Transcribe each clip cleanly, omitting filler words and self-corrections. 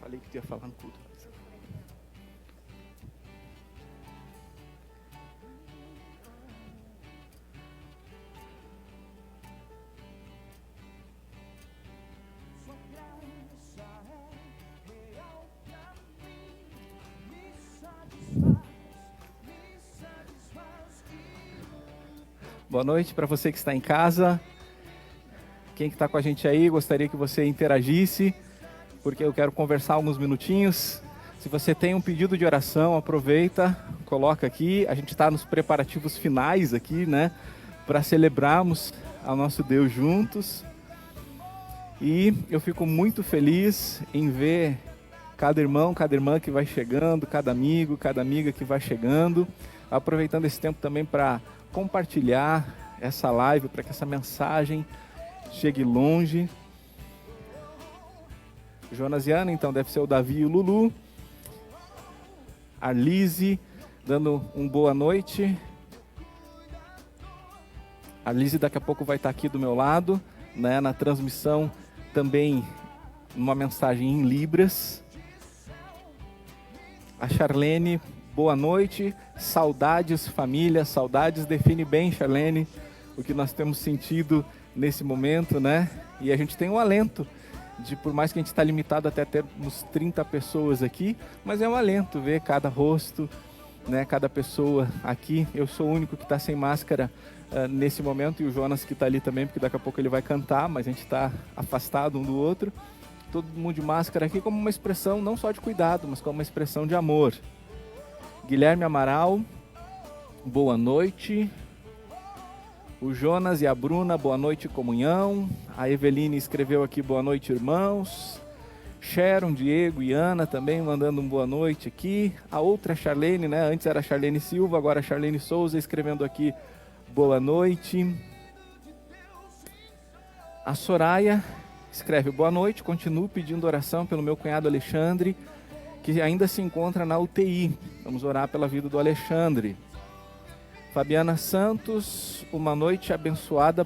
Falei que tu ia falar no culto. Boa noite para você que está em casa. Quem que está com a gente aí, gostaria que você interagisse, porque eu quero conversar alguns minutinhos. Se você tem um pedido de oração, aproveita, coloca aqui. A gente está nos preparativos finais aqui, né? Para celebrarmos ao nosso Deus juntos. E eu fico muito feliz em ver cada irmão, cada irmã que vai chegando, cada amigo, cada amiga que vai chegando. Aproveitando esse tempo também para compartilhar essa live, para que essa mensagem chegue longe. Jonas e Ana, então, deve ser o Davi e o Lulu. Arlise, dando um boa noite. Arlise daqui a pouco vai estar aqui do meu lado, né, na transmissão também, uma mensagem em Libras. A Charlene, boa noite. Saudades, família, saudades. Define bem, Charlene, o que nós temos sentido nesse momento, né? E a gente tem um alento de, por mais que a gente está limitado até termos 30 pessoas aqui, mas é um alento ver cada rosto, né? Cada pessoa aqui. Eu sou o único que está sem máscara nesse momento, e o Jonas que está ali também, porque daqui a pouco ele vai cantar, mas a gente está afastado um do outro. Todo mundo de máscara aqui como uma expressão não só de cuidado, mas como uma expressão de amor. Guilherme Amaral, boa noite. O Jonas e a Bruna, boa noite, comunhão. A Eveline escreveu aqui, boa noite, irmãos. Sharon, Diego e Ana também mandando um boa noite aqui. A outra Charlene, né? Antes era a Charlene Silva, agora a Charlene Souza escrevendo aqui, boa noite. A Soraya escreve, boa noite, continuo pedindo oração pelo meu cunhado Alexandre, que ainda se encontra na UTI. Vamos orar pela vida do Alexandre. Fabiana Santos, uma noite abençoada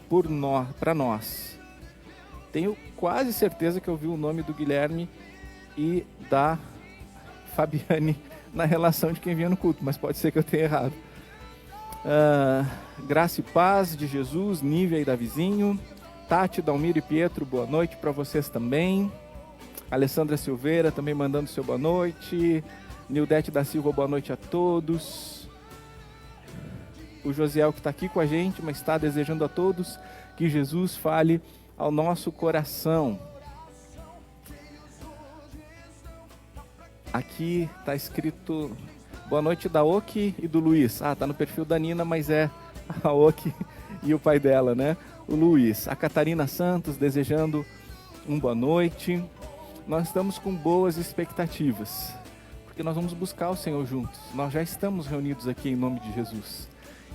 para nós. Tenho quase certeza que eu vi o nome do Guilherme e da Fabiane na relação de quem vinha no culto, mas pode ser que eu tenha errado. Graça e paz de Jesus, Nívia e Davizinho. Tati, Dalmiro e Pietro, boa noite para vocês também. Alessandra Silveira também mandando seu boa noite. Nildete da Silva, boa noite a todos. O Josiel que está aqui com a gente, mas está desejando a todos que Jesus fale ao nosso coração. Aqui está escrito boa noite da Oki e do Luiz. Está no perfil da Nina, mas é a Oki e o pai dela, né? O Luiz. A Catarina Santos desejando uma boa noite. Nós estamos com boas expectativas, porque nós vamos buscar o Senhor juntos. Nós já estamos reunidos aqui em nome de Jesus.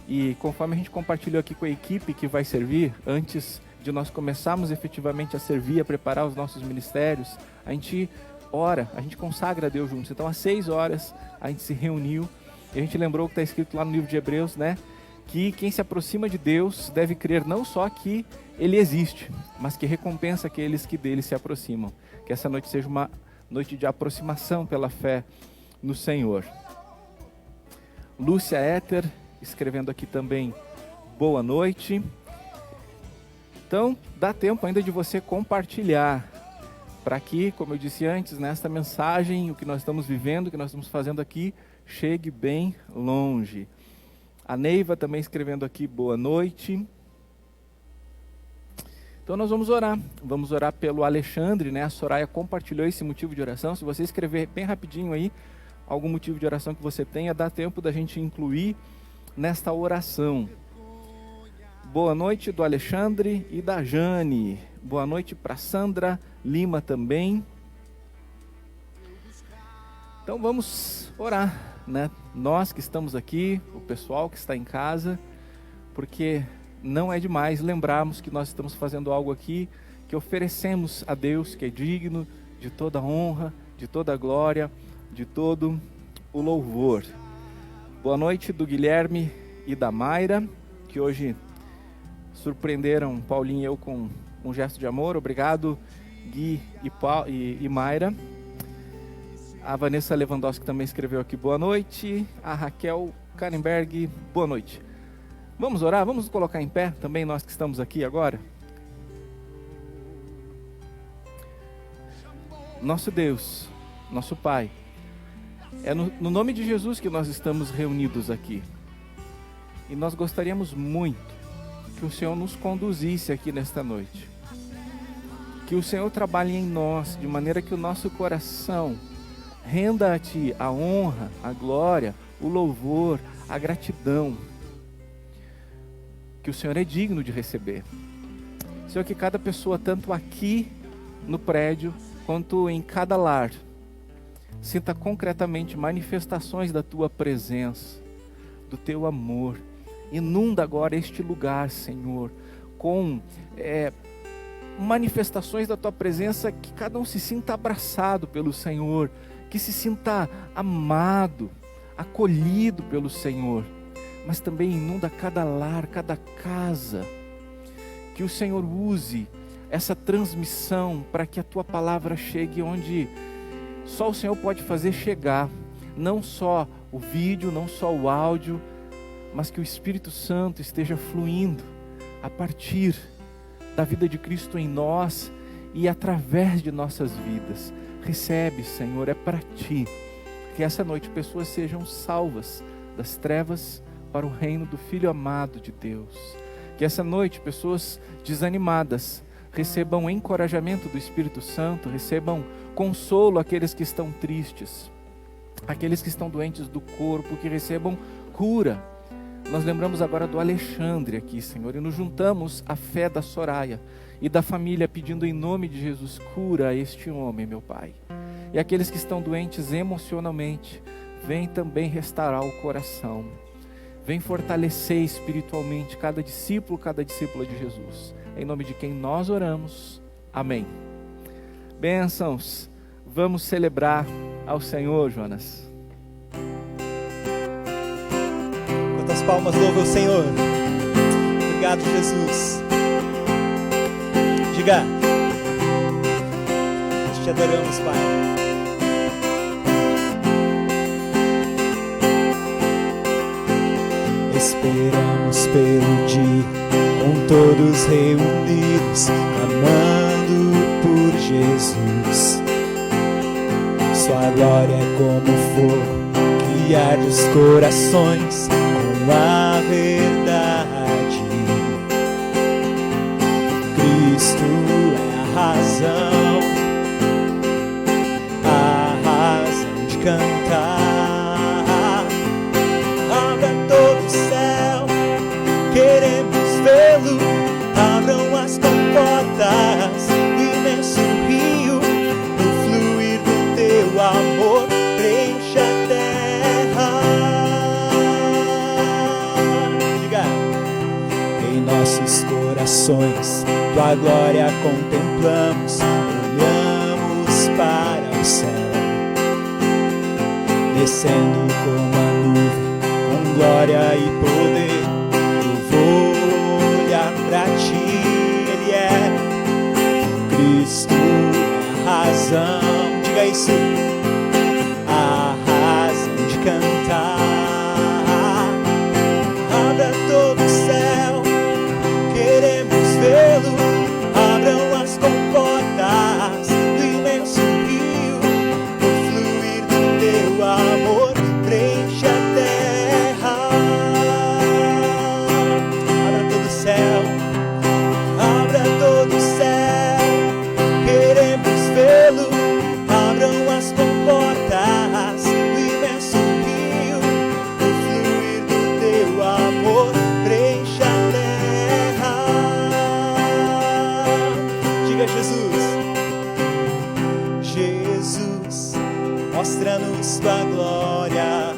E conforme a gente compartilhou aqui com a equipe que vai servir, antes de nós começarmos efetivamente a servir, a preparar os nossos ministérios, a gente ora, a gente consagra a Deus juntos. Então às 6 horas a gente se reuniu e a gente lembrou que está escrito lá no livro de Hebreus, né? Que quem se aproxima de Deus deve crer não só que Ele existe, mas que recompensa aqueles que dele se aproximam. Que essa noite seja uma noite de aproximação pela fé no Senhor. Lúcia Éter, escrevendo aqui também, boa noite. Então, dá tempo ainda de você compartilhar, para que, como eu disse antes, nesta mensagem, o que nós estamos vivendo, o que nós estamos fazendo aqui, chegue bem longe. A Neiva também escrevendo aqui, boa noite. Então nós vamos orar pelo Alexandre, né? A Soraya compartilhou esse motivo de oração. Se você escrever bem rapidinho aí, algum motivo de oração que você tenha, dá tempo da gente incluir nesta oração. Boa noite do Alexandre e da Jane. Boa noite para Sandra Lima também. Então vamos orar, né? Nós que estamos aqui, o pessoal que está em casa, porque não é demais lembrarmos que nós estamos fazendo algo aqui que oferecemos a Deus, que é digno de toda honra, de toda glória, de todo o louvor. Boa noite do Guilherme e da Mayra, que hoje surpreenderam Paulinho e eu com um gesto de amor. Obrigado, Gui e Mayra. A Vanessa Lewandowski também escreveu aqui, boa noite. A Raquel Karenberg, boa noite. Vamos orar? Vamos nos colocar em pé também, nós que estamos aqui agora? Nosso Deus, nosso Pai, é no nome de Jesus que nós estamos reunidos aqui. E nós gostaríamos muito que o Senhor nos conduzisse aqui nesta noite. Que o Senhor trabalhe em nós, de maneira que o nosso coração renda a Ti a honra, a glória, o louvor, a gratidão. Que o Senhor é digno de receber. Senhor, que cada pessoa, tanto aqui no prédio, quanto em cada lar, sinta concretamente manifestações da Tua presença, do Teu amor. Inunda agora este lugar, Senhor, com manifestações da Tua presença, que cada um se sinta abraçado pelo Senhor, que se sinta amado, acolhido pelo Senhor, mas também inunda cada lar, cada casa. Que o Senhor use essa transmissão para que a Tua palavra chegue onde só o Senhor pode fazer chegar, não só o vídeo, não só o áudio, mas que o Espírito Santo esteja fluindo a partir da vida de Cristo em nós e através de nossas vidas. Recebe, Senhor, é para Ti. Que essa noite pessoas sejam salvas das trevas para o reino do Filho amado de Deus. Que essa noite pessoas desanimadas recebam encorajamento do Espírito Santo, recebam consolo àqueles que estão tristes, aqueles que estão doentes do corpo, que recebam cura. Nós lembramos agora do Alexandre aqui, Senhor, e nos juntamos à fé da Soraya e da família, pedindo em nome de Jesus, cura este homem, meu Pai. E aqueles que estão doentes emocionalmente, vem também restaurar o coração, vem fortalecer espiritualmente cada discípulo, cada discípula de Jesus. Em nome de quem nós oramos, amém. Bênçãos, vamos celebrar ao Senhor, Jonas. Quantas palmas louvam o Senhor. Obrigado, Jesus. Diga: nós te adoramos, Pai. Esperamos pelo dia com todos reunidos, amando por Jesus. Sua glória é como fogo que arde os corações com a verdade. Cristo é a razão de cantar. Abra todo o céu, queremos vê-lo. Abram as comportas do imenso rio, no fluir do Teu amor preenche a terra. Diga: em nossos corações Tua glória contemplamos, olhamos para o céu, descendo como a nuvem, com glória e poder. Eu vou olhar pra Ti, Ele é Cristo, é a razão. Diga isso: a razão de cantar. Abra todo o céu, queremos vê-lo. Abram as comportas do imenso rio, no fluir do Teu amor preenche a terra. Abra todo o céu, abra todo o céu, queremos vê-lo. Abram as comportas do imenso rio, no fluir do Teu amor preenche a terra. Diga: Jesus, Jesus, mostra-nos Tua glória.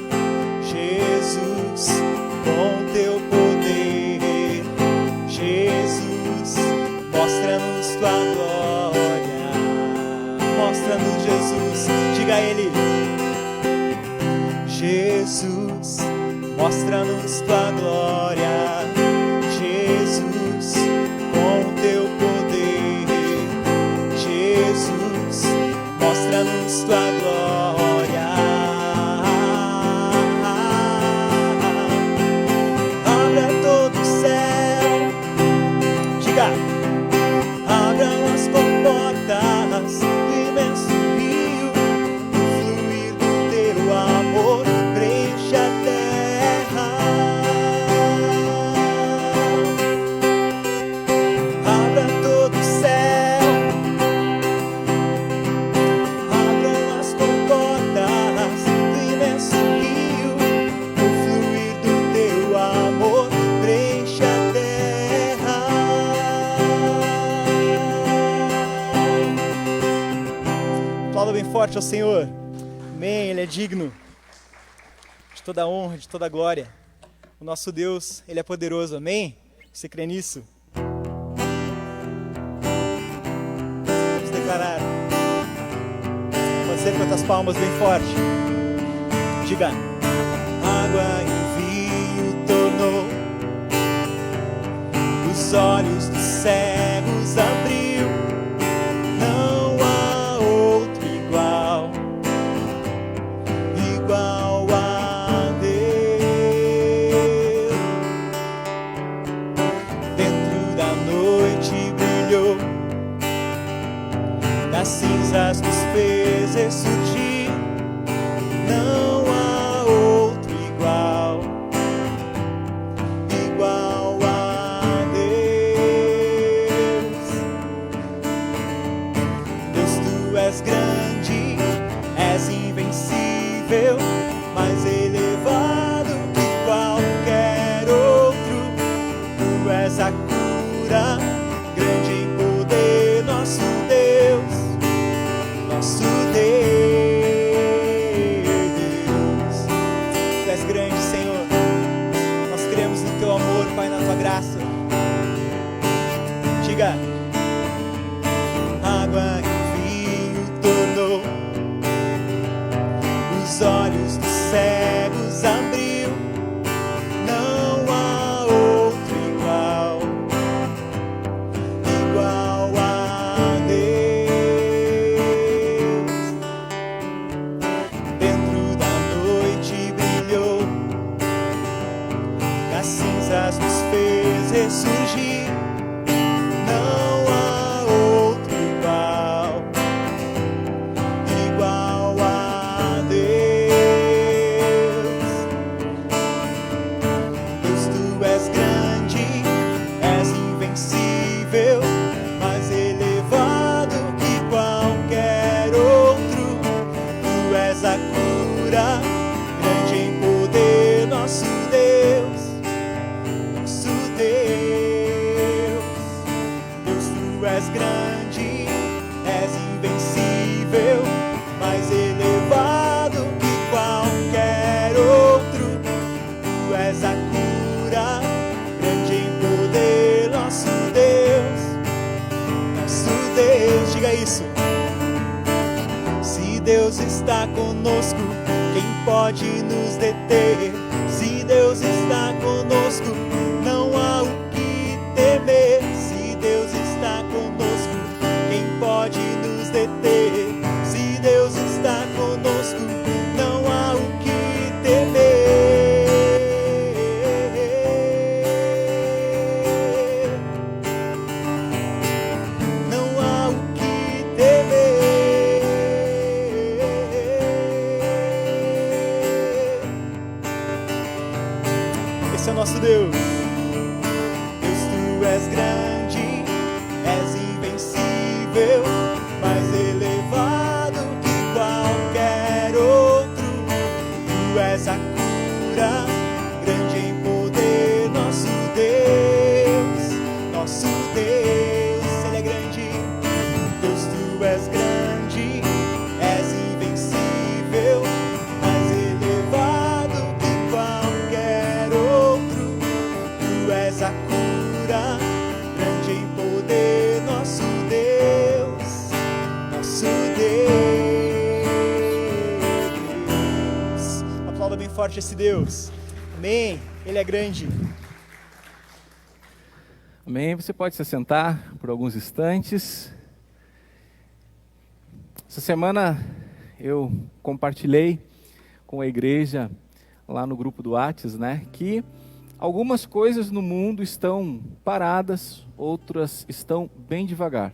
Jesus, com Teu poder. Jesus, mostra-nos Tua glória. Mostra-nos, Jesus. Diga a Ele: Jesus, mostra-nos Tua glória. Jesus, com Teu poder. Jesus, mostra-nos Tua glória. bem forte ao Senhor. Amém, Ele é digno de toda honra, de toda glória. O nosso Deus, Ele é poderoso, amém? Você crê nisso? Vamos declarar. Pode ser com as palmas bem forte. Diga. Água em vinho tornou, os olhos dos cegos abriu. Não há outro igual, igual a Deus. Dentro da noite brilhou, das cinzas nos fez ressurgir. Não há outro igual, igual a Deus. Deus, tu és grande, és invencível, mais elevado que qualquer outro. Tu és a cura, grande em poder, nosso Deus, nosso Deus. Tu és grande, Senhor. Nós cremos no teu amor, Pai, na tua graça. Diga. Água em vinho tornou, os olhos dos cegos abriu. Não há outro igual, igual a Deus. Dentro da noite brilhou, das cinzas nos fez ressurgir. Não há outro igual, igual a Deus. Deus, tu és grande, és invencível, mais elevado que qualquer outro. Tu és a cura, grande em poder, nosso Deus, nosso Deus. Deus, tu és grande, és invencível, mais elevado que qualquer outro. Tu és a cura, grande em poder, nosso Deus, nosso Deus. Diga isso. Se Deus está conosco, quem pode nos deter? Se Deus está conosco, não há o que temer. Se Deus está conosco, quem pode nos deter? Se Deus está conosco, não há o que temer. Não há o que temer. Esse é o nosso Deus. Deus, tu és grande, és invencível, mais elevado que qualquer outro. Tu és a cura, grande em poder, nosso Deus, nosso Deus. Ele é grande. Deus, tu és grande, és invencível, mais elevado que qualquer outro. Tu és a cura, grande em poder, nosso Deus, nosso Deus. Aplauda bem forte esse Deus. Amém. Ele é grande. Amém. Você pode se sentar por alguns instantes. Essa semana eu compartilhei com a igreja lá no grupo do Whats, né, que algumas coisas no mundo estão paradas, outras estão bem devagar.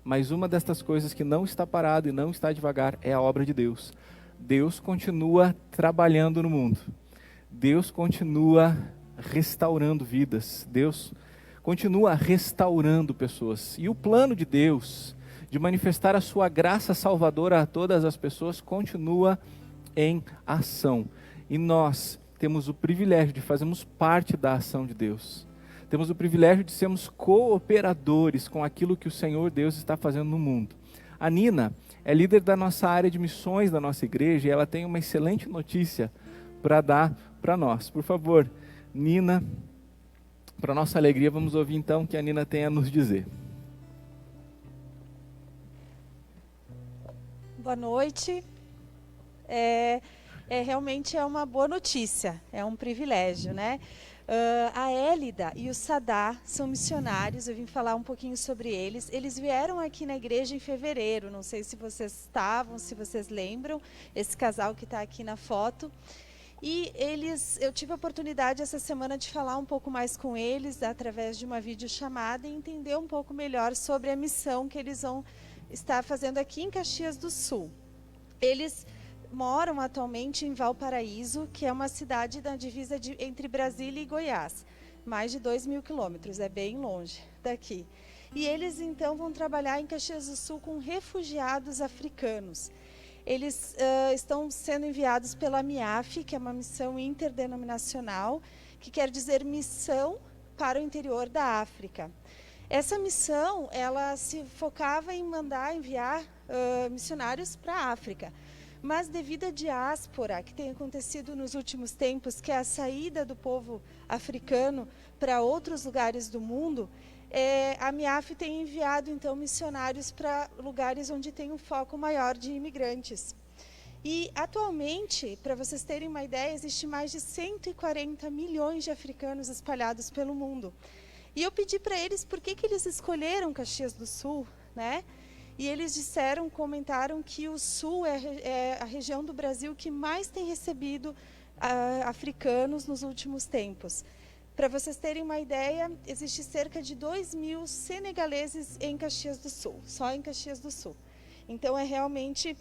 Mas uma destas coisas que não está parada e não está devagar é a obra de Deus. Deus continua trabalhando no mundo. Deus continua restaurando vidas. Deus continua restaurando pessoas. E o plano de Deus de manifestar a sua graça salvadora a todas as pessoas continua em ação. E nós temos o privilégio de fazermos parte da ação de Deus. Temos o privilégio de sermos cooperadores com aquilo que o Senhor Deus está fazendo no mundo. A Nina, é líder da nossa área de missões da nossa igreja e ela tem uma excelente notícia para dar para nós. Por favor, Nina, para nossa alegria, vamos ouvir então o que a Nina tem a nos dizer. Boa noite. Realmente é uma boa notícia, é um privilégio, né? A Élida e o Sadá são missionários, eu vim falar um pouquinho sobre eles. Eles vieram aqui na igreja em fevereiro, não sei se vocês estavam, se vocês lembram, esse casal que está aqui na foto. E eu tive a oportunidade essa semana de falar um pouco mais com eles, através de uma videochamada, e entender um pouco melhor sobre a missão que eles vão estar fazendo aqui em Caxias do Sul. Eles moram atualmente em Valparaíso, que é uma cidade na divisa entre Brasília e Goiás. Mais de 2.000 quilômetros, é bem longe daqui. E eles então vão trabalhar em Caxias do Sul com refugiados africanos. Eles estão sendo enviados pela MIAF, que é uma missão interdenominacional, que quer dizer missão para o interior da África. Essa missão, ela se focava em enviar missionários para a África. Mas devido à diáspora que tem acontecido nos últimos tempos, que é a saída do povo africano para outros lugares do mundo, a MIAF tem enviado então missionários para lugares onde tem um foco maior de imigrantes. E atualmente, para vocês terem uma ideia, existe mais de 140 milhões de africanos espalhados pelo mundo. E eu pedi para eles por que eles escolheram Caxias do Sul, né? E eles comentaram que o Sul é a região do Brasil que mais tem recebido africanos nos últimos tempos. Para vocês terem uma ideia, existe cerca de 2.000 senegaleses em Caxias do Sul, só em Caxias do Sul. Então é realmente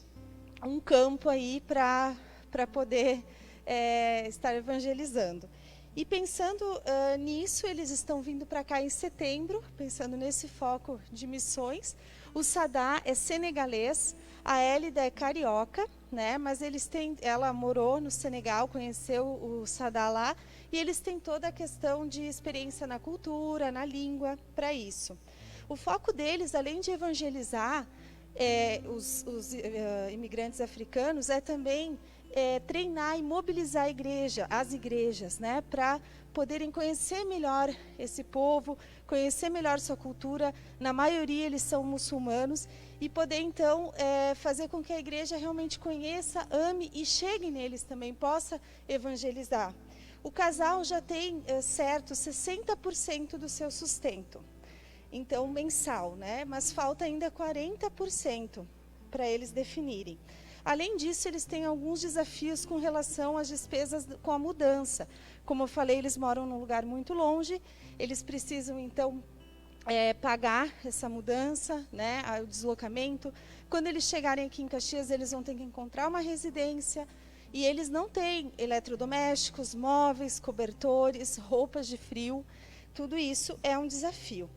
um campo aí para poder estar evangelizando. E pensando nisso, eles estão vindo para cá em setembro, pensando nesse foco de missões. O Sadá é senegalês, a Élida é carioca, né? Mas ela morou no Senegal, conheceu o Sadá lá, e eles têm toda a questão de experiência na cultura, na língua, para isso. O foco deles, além de evangelizar os imigrantes africanos, é também treinar e mobilizar as igrejas, né, para poderem conhecer melhor esse povo, conhecer melhor sua cultura. Na maioria eles são muçulmanos, e poder então fazer com que a igreja realmente conheça, ame e chegue neles também, possa evangelizar. O casal já tem certo 60% do seu sustento, então mensal, né? Mas falta ainda 40% para eles definirem. Além disso, eles têm alguns desafios com relação às despesas com a mudança. Como eu falei, eles moram num lugar muito longe, eles precisam, então, pagar essa mudança, né, o deslocamento. Quando eles chegarem aqui em Caxias, eles vão ter que encontrar uma residência, e eles não têm eletrodomésticos, móveis, cobertores, roupas de frio. Tudo isso é um desafio.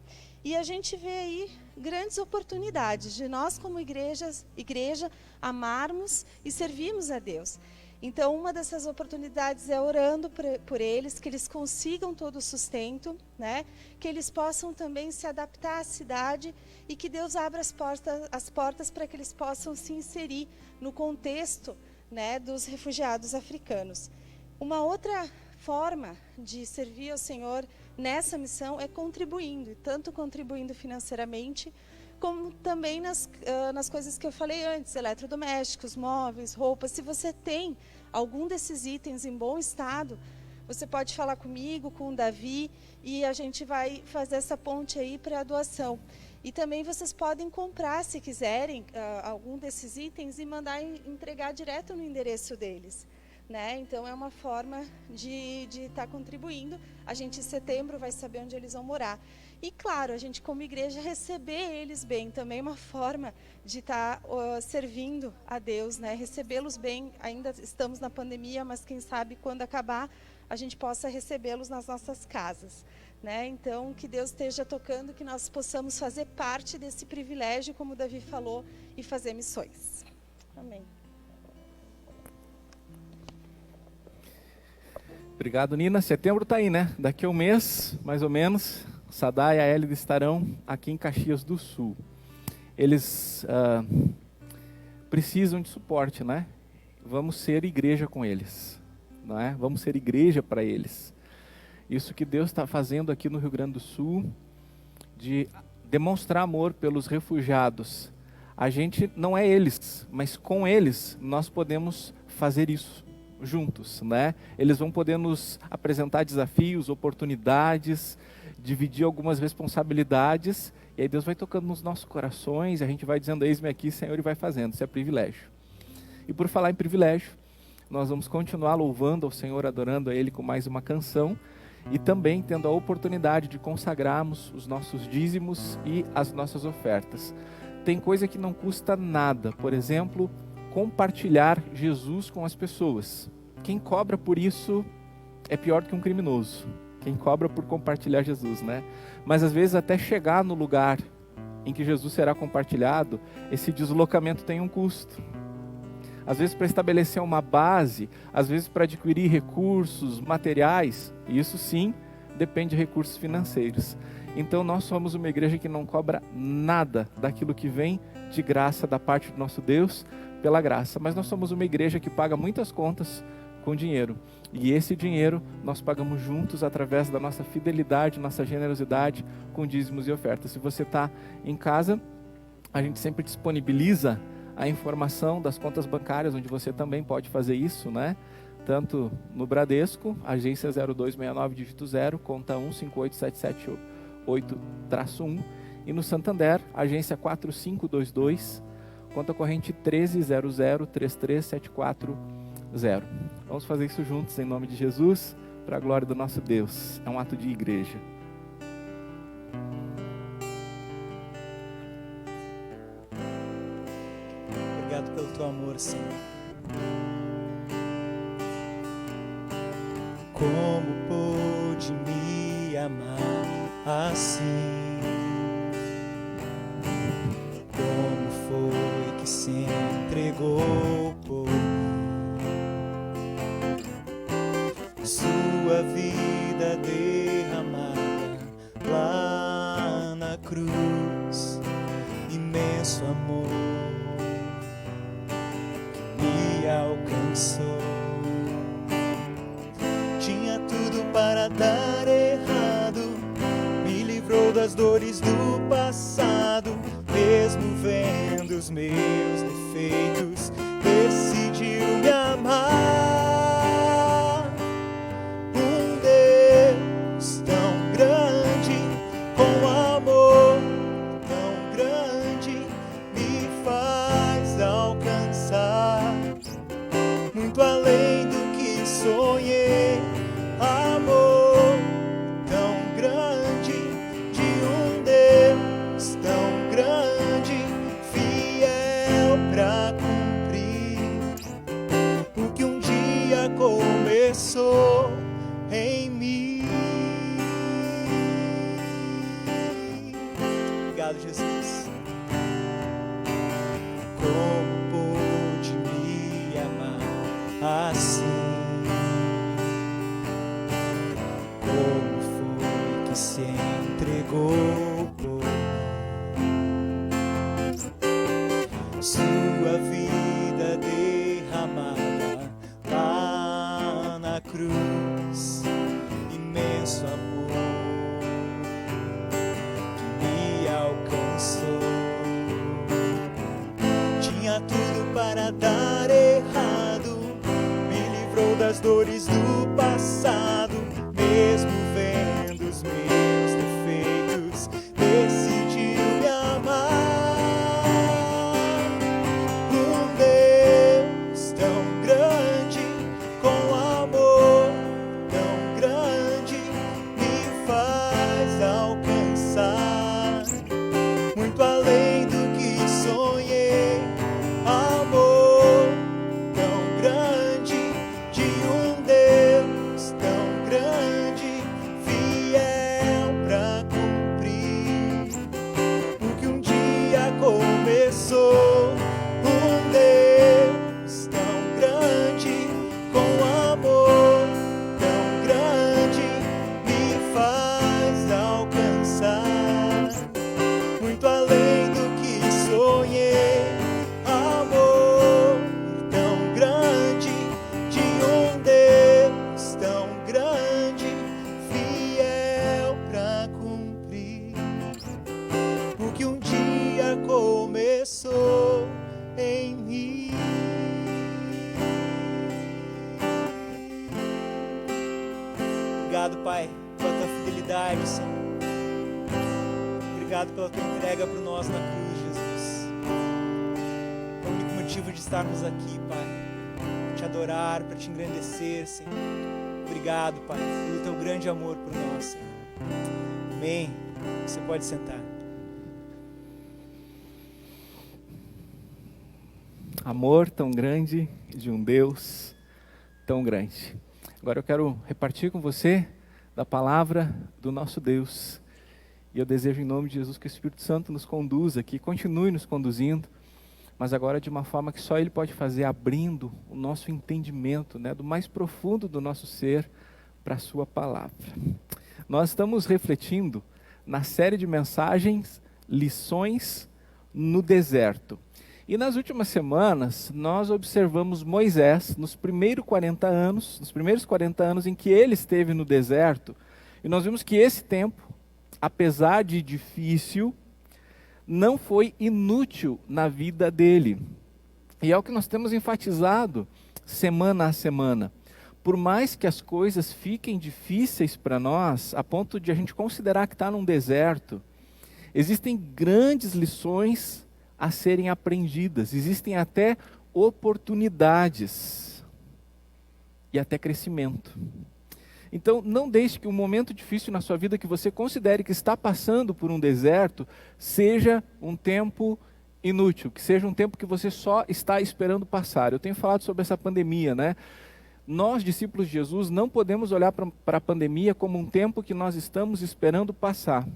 E a gente vê aí grandes oportunidades de nós, como igreja, amarmos e servirmos a Deus. Então, uma dessas oportunidades é orando por eles, que eles consigam todo o sustento, né? Que eles possam também se adaptar à cidade, e que Deus abra as portas para que eles possam se inserir no contexto, né, dos refugiados africanos. Uma outra forma de servir ao Senhor nessa missão é contribuindo, tanto contribuindo financeiramente, como também nas coisas que eu falei antes, eletrodomésticos, móveis, roupas. Se você tem algum desses itens em bom estado, você pode falar comigo, com o Davi, e a gente vai fazer essa ponte aí para a doação. E também vocês podem comprar, se quiserem, algum desses itens e mandar entregar direto no endereço deles, né? Então é uma forma de estar contribuindo. A gente em setembro vai saber onde eles vão morar. E claro, a gente como igreja receber eles bem, também é uma forma de estar servindo a Deus, né? Recebê-los bem. Ainda estamos na pandemia, mas quem sabe quando acabar a gente possa recebê-los nas nossas casas, né? Então que Deus esteja tocando, que nós possamos fazer parte desse privilégio, como o Davi falou, e fazer missões. Amém. Obrigado, Nina. Setembro está aí, né? Daqui a um mês, mais ou menos, Sadá e a Élida estarão aqui em Caxias do Sul. Eles precisam de suporte, né? Vamos ser igreja com eles, não é? Vamos ser igreja para eles. Isso que Deus está fazendo aqui no Rio Grande do Sul, de demonstrar amor pelos refugiados. A gente não é eles, mas com eles nós podemos fazer isso juntos, né? Eles vão poder nos apresentar desafios, oportunidades, dividir algumas responsabilidades, e aí Deus vai tocando nos nossos corações, e a gente vai dizendo, eis-me aqui, Senhor, e vai fazendo. Isso é privilégio. E por falar em privilégio, nós vamos continuar louvando ao Senhor, adorando a Ele com mais uma canção, e também tendo a oportunidade de consagrarmos os nossos dízimos e as nossas ofertas. Tem coisa que não custa nada, por exemplo, compartilhar Jesus com as pessoas. Quem cobra por isso é pior do que um criminoso. Quem cobra por compartilhar Jesus, né? Mas às vezes até chegar no lugar em que Jesus será compartilhado, esse deslocamento tem um custo. Às vezes para estabelecer uma base, às vezes para adquirir recursos, materiais, e isso sim depende de recursos financeiros. Então nós somos uma igreja que não cobra nada daquilo que vem de graça da parte do nosso Deus, pela graça. Mas nós somos uma igreja que paga muitas contas com dinheiro. E esse dinheiro nós pagamos juntos através da nossa fidelidade, nossa generosidade com dízimos e ofertas. Se você está em casa, a gente sempre disponibiliza a informação das contas bancárias, onde você também pode fazer isso, né? Tanto no Bradesco, agência 0269, dígito 0, conta 158778-1, e no Santander, agência 4522, conta corrente 13003374. Vamos fazer isso juntos em nome de Jesus, para a glória do nosso Deus. É um ato de igreja. Obrigado pelo teu amor, Senhor. Como pôde me amar assim? Como foi que se entregou por sua vida derramada lá na cruz? Imenso amor que me alcançou. Tinha tudo para dar errado, me livrou das dores do passado, mesmo vendo os meus defeitos, decidiu me amar. Um Deus tão grande, com amor tão grande, me faz alcançar muito além do que sonhei. Amor tão grande, de um Deus tão grande, fiel pra cumprir o que um dia começou em mim. Obrigado, Jesus. Como pôde me amar assim? Como foi que se entregou por sua vida derramada lá na cruz? Imenso amor que me alcançou. Tinha tudo para dar errado, me livrou das dores do passado, mesmo vendo os meus defeitos, decidiu me amar. Um Deus tão grande, com amor tão grande, me faz alcançar muito além do que sonhei. Amor tão grande, de um Deus tão Obrigado, Pai, pela tua fidelidade, Senhor. Obrigado pela tua entrega por nós na cruz, Jesus. É o único motivo de estarmos aqui, Pai, para te adorar, para te engrandecer, Senhor. Obrigado, Pai, pelo teu grande amor por nós, Senhor. Amém. Você pode sentar. Amor tão grande de um Deus tão grande. Agora eu quero repartir com você da palavra do nosso Deus. E eu desejo em nome de Jesus que o Espírito Santo nos conduza, que continue nos conduzindo, mas agora de uma forma que só Ele pode fazer, abrindo o nosso entendimento, né, do mais profundo do nosso ser para a sua palavra. Nós estamos refletindo na série de mensagens Lições no Deserto. E nas últimas semanas, nós observamos Moisés nos primeiros 40 anos em que ele esteve no deserto, e nós vimos que esse tempo, apesar de difícil, não foi inútil na vida dele. E é o que nós temos enfatizado semana a semana. Por mais que as coisas fiquem difíceis para nós, a ponto de a gente considerar que está num deserto, existem grandes lições a serem aprendidas, existem até oportunidades e até crescimento. Então, não deixe que um momento difícil na sua vida que você considere que está passando por um deserto, seja um tempo inútil, que seja um tempo que você só está esperando passar. Eu tenho falado sobre essa pandemia, né? Nós, discípulos de Jesus, não podemos olhar para a pandemia como um tempo que nós estamos esperando passar.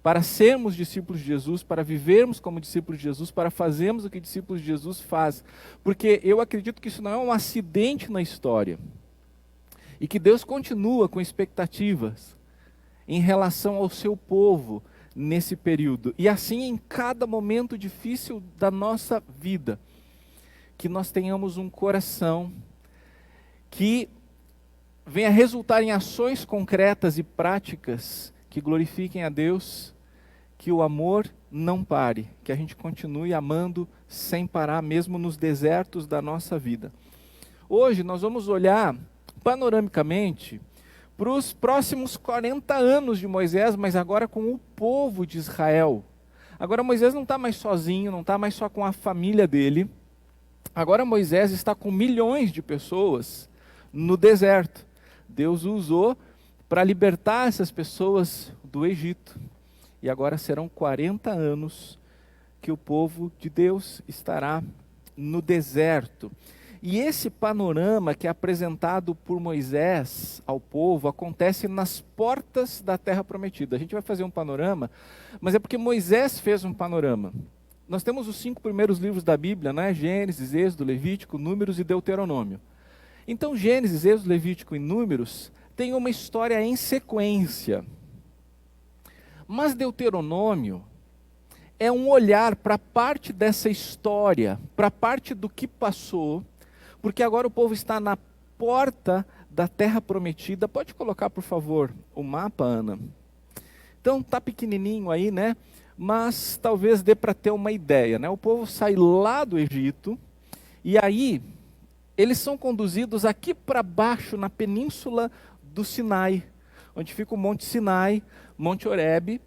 Para sermos discípulos de Jesus, para vivermos como discípulos de Jesus, para fazermos o que discípulos de Jesus fazem. Porque eu acredito que isso não é um acidente na história. E que Deus continua com expectativas em relação ao seu povo nesse período. E assim em cada momento difícil da nossa vida. Que nós tenhamos um coração que venha resultar em ações concretas e práticas que glorifiquem a Deus, que o amor não pare, que a gente continue amando sem parar, mesmo nos desertos da nossa vida. Hoje nós vamos olhar panoramicamente para os próximos 40 anos de Moisés, mas agora com o povo de Israel. Agora Moisés não está mais sozinho, não está mais só com a família dele. Agora Moisés está com milhões de pessoas no deserto. Deus o usou para libertar essas pessoas do Egito. E agora serão 40 anos que o povo de Deus estará no deserto. E esse panorama que é apresentado por Moisés ao povo acontece nas portas da terra prometida. A gente vai fazer um panorama, mas é porque Moisés fez um panorama. Nós temos os 5 primeiros livros da Bíblia, né? Gênesis, Êxodo, Levítico, Números e Deuteronômio. Então Gênesis, Êxodo, Levítico e Números têm uma história em sequência. Mas Deuteronômio é um olhar para parte dessa história, para parte do que passou, porque agora o povo está na porta da terra prometida. Pode colocar, por favor, o mapa, Ana? Então está pequenininho aí, né? Mas talvez dê para ter uma ideia, né? O povo sai lá do Egito e aí eles são conduzidos aqui para baixo, na península do Sinai, onde fica o Monte Sinai, Monte Horebe,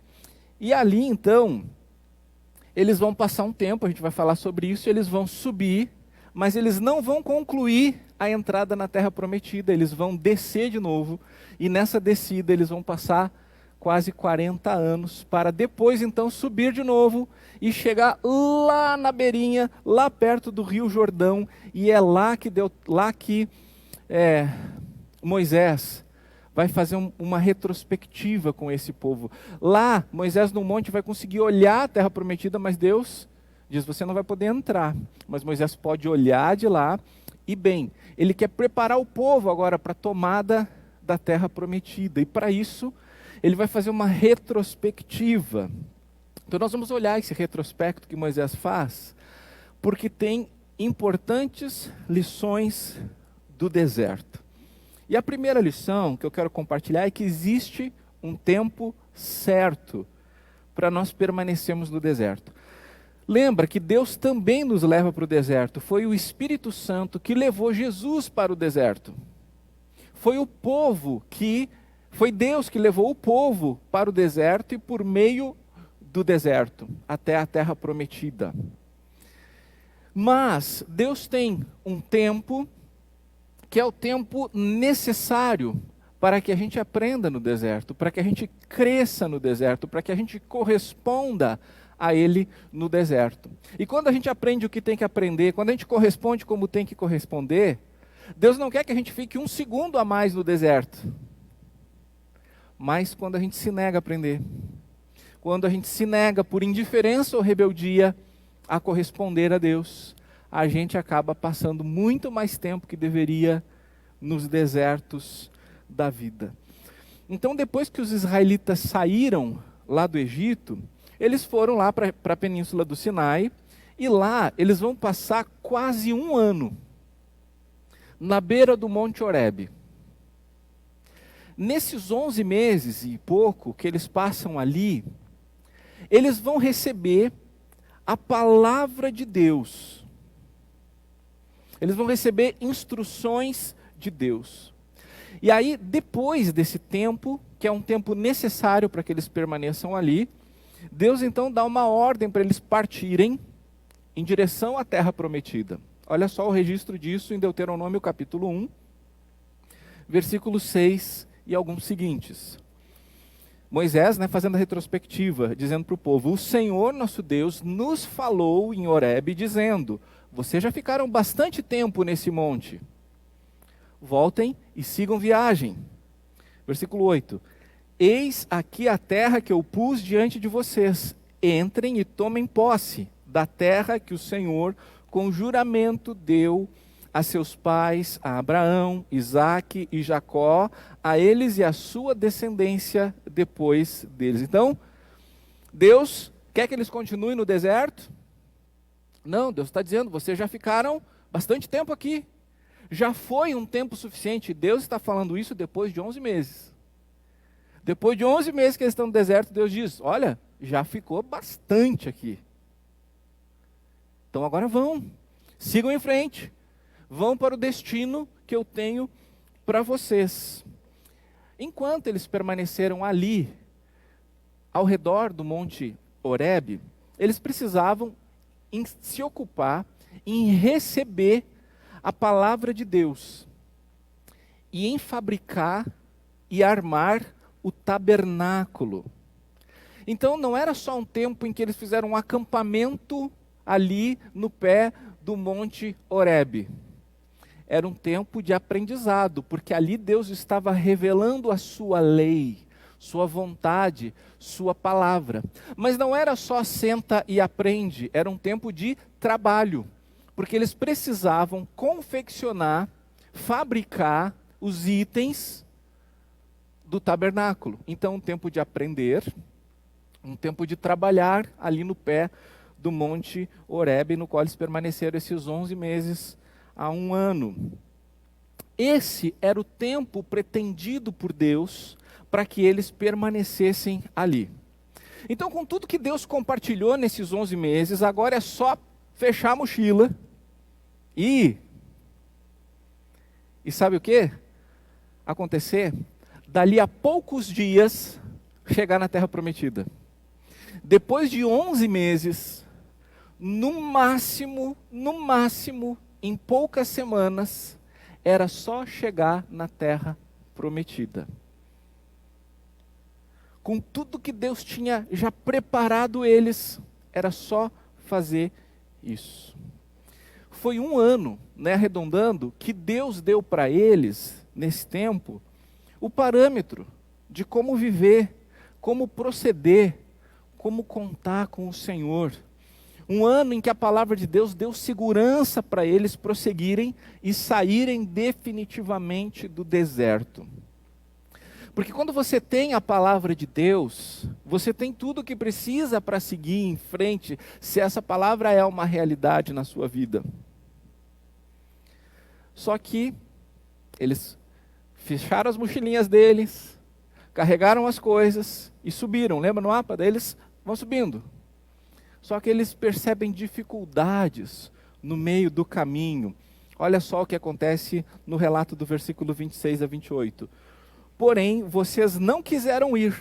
e ali então, eles vão passar um tempo, a gente vai falar sobre isso, eles vão subir, mas eles não vão concluir a entrada na Terra Prometida, eles vão descer de novo, e nessa descida eles vão passar quase 40 anos, para depois então subir de novo, e chegar lá na beirinha, lá perto do Rio Jordão, e é lá que Moisés vai fazer uma retrospectiva com esse povo. Lá, Moisés no monte vai conseguir olhar a terra prometida, mas Deus diz, você não vai poder entrar. Mas Moisés pode olhar de lá, e bem, ele quer preparar o povo agora para a tomada da terra prometida. E para isso, ele vai fazer uma retrospectiva. Então nós vamos olhar esse retrospecto que Moisés faz, porque tem importantes lições do deserto. E a primeira lição que eu quero compartilhar é que existe um tempo certo para nós permanecermos no deserto. Lembra que Deus também nos leva para o deserto. Foi o Espírito Santo que levou Jesus para o deserto. foi Deus que levou o povo para o deserto e por meio do deserto até a terra prometida. Mas Deus tem um tempo que é o tempo necessário para que a gente aprenda no deserto, para que a gente cresça no deserto, para que a gente corresponda a Ele no deserto. E quando a gente aprende o que tem que aprender, quando a gente corresponde como tem que corresponder, Deus não quer que a gente fique um segundo a mais no deserto. Mas quando a gente se nega a aprender, quando a gente se nega por indiferença ou rebeldia a corresponder a Deus, a gente acaba passando muito mais tempo que deveria nos desertos da vida. Então, depois que os israelitas saíram lá do Egito, eles foram lá para a península do Sinai, e lá eles vão passar quase um ano, na beira do Monte Horebe. Nesses 11 meses e pouco que eles passam ali, eles vão receber a palavra de Deus. Eles vão receber instruções de Deus. E aí, depois desse tempo, que é um tempo necessário para que eles permaneçam ali, Deus então dá uma ordem para eles partirem em direção à terra prometida. Olha só o registro disso em Deuteronômio capítulo 1, versículo 6 e alguns seguintes. Moisés, fazendo a retrospectiva, dizendo para o povo: o Senhor nosso Deus nos falou em Horebe, dizendo: vocês já ficaram bastante tempo nesse monte. Voltem e sigam viagem. Versículo 8. Eis aqui a terra que eu pus diante de vocês. Entrem e tomem posse da terra que o Senhor, com juramento, deu a seus pais, a Abraão, Isaque e Jacó, a eles e a sua descendência depois deles. Então, Deus quer que eles continuem no deserto? Não, Deus está dizendo: vocês já ficaram bastante tempo aqui. Já foi um tempo suficiente. Deus está falando isso depois de 11 meses. Depois de 11 meses que eles estão no deserto, Deus diz: olha, já ficou bastante aqui. Então agora vão, sigam em frente. Vão para o destino que eu tenho para vocês. Enquanto eles permaneceram ali, ao redor do Monte Horebe, eles precisavam se ocupar em receber a palavra de Deus e em fabricar e armar o tabernáculo. Então não era só um tempo em que eles fizeram um acampamento ali no pé do Monte Horebe. Era um tempo de aprendizado, porque ali Deus estava revelando a sua lei, sua vontade, sua palavra. Mas não era só senta e aprende, era um tempo de trabalho, porque eles precisavam confeccionar, fabricar os itens do tabernáculo. Então, um tempo de aprender, um tempo de trabalhar ali no pé do Monte Horebe, no qual eles permaneceram esses 11 meses a um ano. Esse era o tempo pretendido por Deus para que eles permanecessem ali. Então, com tudo que Deus compartilhou nesses 11 meses, agora é só fechar a mochila e sabe o que? Acontecer? Dali a poucos dias, chegar na Terra Prometida. Depois de 11 meses, no máximo, em poucas semanas, era só chegar na Terra Prometida. Com tudo que Deus tinha já preparado eles, era só fazer isso. Foi um ano, arredondando, que Deus deu para eles, nesse tempo, o parâmetro de como viver, como proceder, como contar com o Senhor. Um ano em que a palavra de Deus deu segurança para eles prosseguirem e saírem definitivamente do deserto. Porque quando você tem a palavra de Deus, você tem tudo o que precisa para seguir em frente, se essa palavra é uma realidade na sua vida. Só que eles fecharam as mochilinhas deles, carregaram as coisas e subiram. Lembra no mapa deles? Vão subindo. Só que eles percebem dificuldades no meio do caminho. Olha só o que acontece no relato do versículo 26 a 28. Porém, vocês não quiseram ir,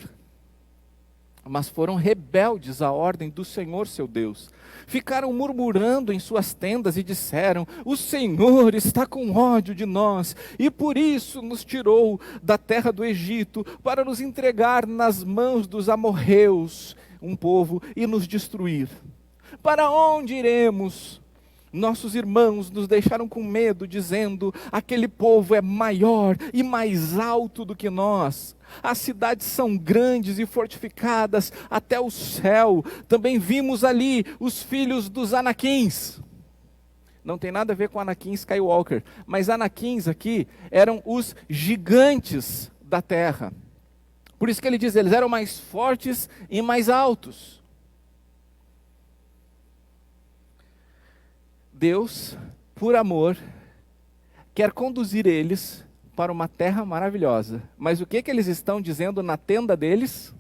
mas foram rebeldes à ordem do Senhor seu Deus. Ficaram murmurando em suas tendas e disseram: o Senhor está com ódio de nós, e por isso nos tirou da terra do Egito, para nos entregar nas mãos dos amorreus, um povo, e nos destruir. Para onde iremos? Nossos irmãos nos deixaram com medo, dizendo: aquele povo é maior e mais alto do que nós. As cidades são grandes e fortificadas até o céu. Também vimos ali os filhos dos Anaquins. Não tem nada a ver com Anakin Skywalker, mas Anaquins aqui eram os gigantes da terra. Por isso que ele diz, eles eram mais fortes e mais altos. Deus, por amor, quer conduzir eles para uma terra maravilhosa. Mas o que eles estão dizendo na tenda deles?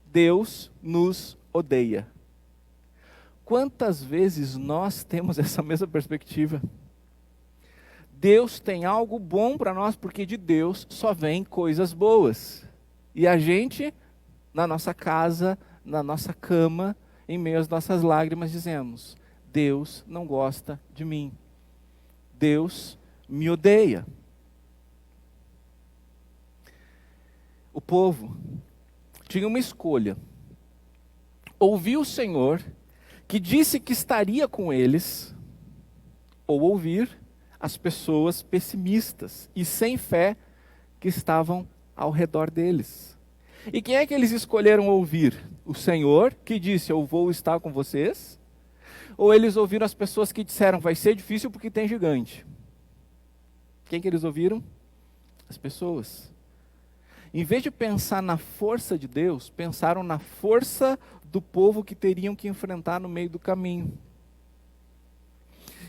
Deus nos odeia. Quantas vezes nós temos essa mesma perspectiva? Deus tem algo bom para nós, porque de Deus só vem coisas boas. E a gente, na nossa casa, na nossa cama, em meio às nossas lágrimas, dizemos: Deus não gosta de mim. Deus me odeia. O povo tinha uma escolha: ouvir o Senhor, que disse que estaria com eles, ou ouvir as pessoas pessimistas e sem fé que estavam ao redor deles. E quem é que eles escolheram ouvir? O Senhor, que disse: eu vou estar com vocês? Ou eles ouviram as pessoas que disseram: vai ser difícil porque tem gigante? Quem que eles ouviram? As pessoas. Em vez de pensar na força de Deus, pensaram na força do povo que teriam que enfrentar no meio do caminho.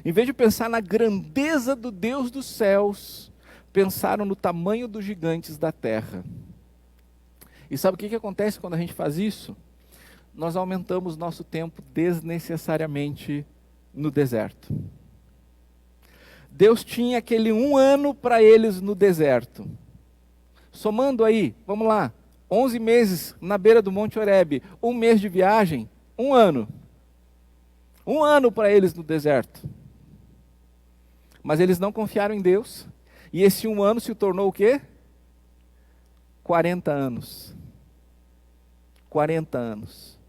Em vez de pensar na grandeza do Deus dos céus, pensaram no tamanho dos gigantes da terra. E sabe o que acontece quando a gente faz isso? Nós aumentamos nosso tempo desnecessariamente no deserto. Deus tinha aquele 1 ano para eles no deserto. Somando aí, vamos lá, 11 meses na beira do Monte Horebe, 1 mês de viagem, 1 ano. 1 ano para eles no deserto. Mas eles não confiaram em Deus, e esse 1 ano se tornou o quê? 40 anos. 40 anos.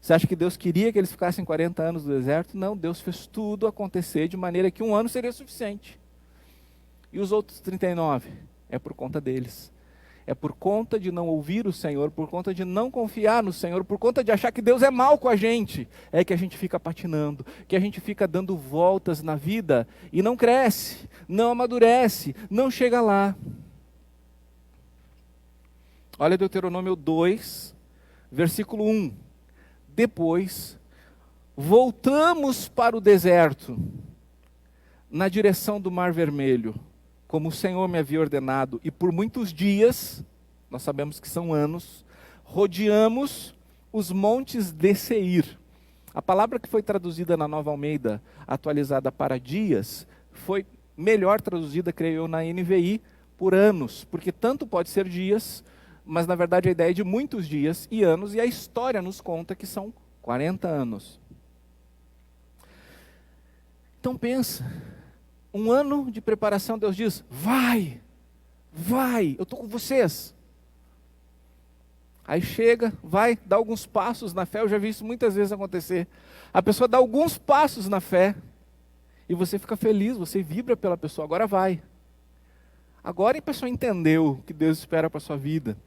Você acha que Deus queria que eles ficassem 40 anos no deserto? Não, Deus fez tudo acontecer de maneira que 1 ano seria suficiente. E os outros 39? É por conta deles. É por conta de não ouvir o Senhor, por conta de não confiar no Senhor, por conta de achar que Deus é mal com a gente, é que a gente fica patinando, que a gente fica dando voltas na vida e não cresce, não amadurece, não chega lá. Olha Deuteronômio 2, versículo 1. Depois, voltamos para o deserto, na direção do Mar Vermelho, como o Senhor me havia ordenado, e por muitos dias, nós sabemos que são anos, rodeamos os montes de Seir. A palavra que foi traduzida na Nova Almeida, atualizada para dias, foi melhor traduzida, creio eu, na NVI, por anos, porque tanto pode ser dias, mas na verdade a ideia é de muitos dias e anos, e a história nos conta que são 40 anos. Então pensa, 1 ano de preparação, Deus diz: vai, eu estou com vocês. Aí chega, vai, dá alguns passos na fé, eu já vi isso muitas vezes acontecer. A pessoa dá alguns passos na fé, e você fica feliz, você vibra pela pessoa, agora vai. Agora a pessoa entendeu o que Deus espera para a sua vida.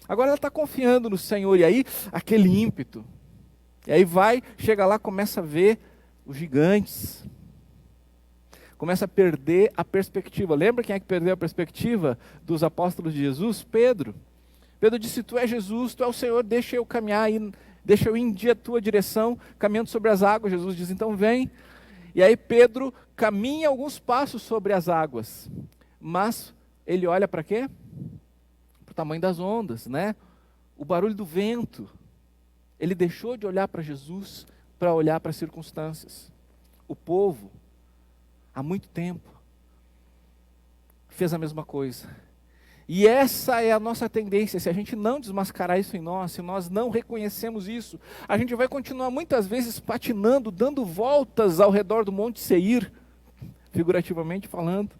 Agora ela está confiando no Senhor, e aí aquele ímpeto. E aí vai, chega lá, começa a ver os gigantes. Começa a perder a perspectiva. Lembra quem é que perdeu a perspectiva dos apóstolos de Jesus? Pedro. Pedro disse: tu és Jesus, tu és o Senhor, deixa eu caminhar, deixa eu ir em tua direção, caminhando sobre as águas. Jesus diz: então vem. E aí Pedro caminha alguns passos sobre as águas. Mas ele olha para quê? O tamanho das ondas, né? O barulho do vento. Ele deixou de olhar para Jesus para olhar para as circunstâncias. O povo há muito tempo, fez a mesma coisa. E essa é a nossa tendência. Se a gente não desmascarar isso em nós, se nós não reconhecemos isso, a gente vai continuar muitas vezes patinando, dando voltas ao redor do Monte Seir, figurativamente falando,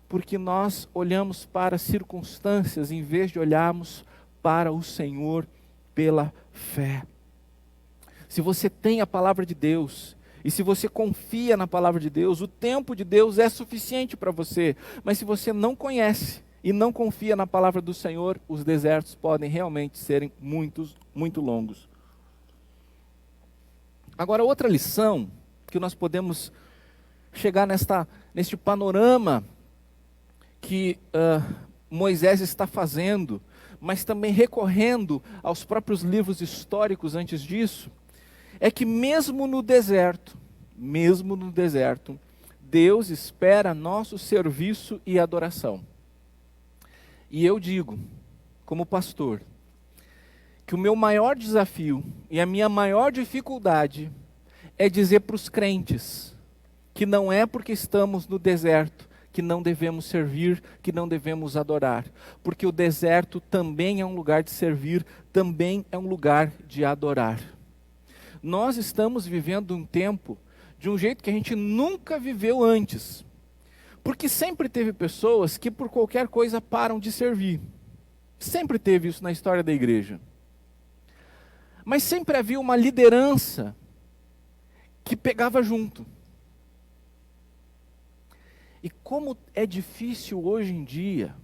porque nós olhamos para as circunstâncias em vez de olharmos para o Senhor pela fé. Se você tem a palavra de Deus, e se você confia na palavra de Deus, o tempo de Deus é suficiente para você. Mas se você não conhece e não confia na palavra do Senhor, os desertos podem realmente serem muito longos. Agora, outra lição que nós podemos chegar neste panorama que Moisés está fazendo, mas também recorrendo aos próprios livros históricos antes disso, é que mesmo no deserto, Deus espera nosso serviço e adoração. E eu digo, como pastor, que o meu maior desafio e a minha maior dificuldade é dizer para os crentes que não é porque estamos no deserto que não devemos servir, que não devemos adorar. Porque o deserto também é um lugar de servir, também é um lugar de adorar. Nós estamos vivendo um tempo de um jeito que a gente nunca viveu antes. Porque sempre teve pessoas que por qualquer coisa param de servir. Sempre teve isso na história da igreja. Mas sempre havia uma liderança que pegava junto. E como é difícil hoje em dia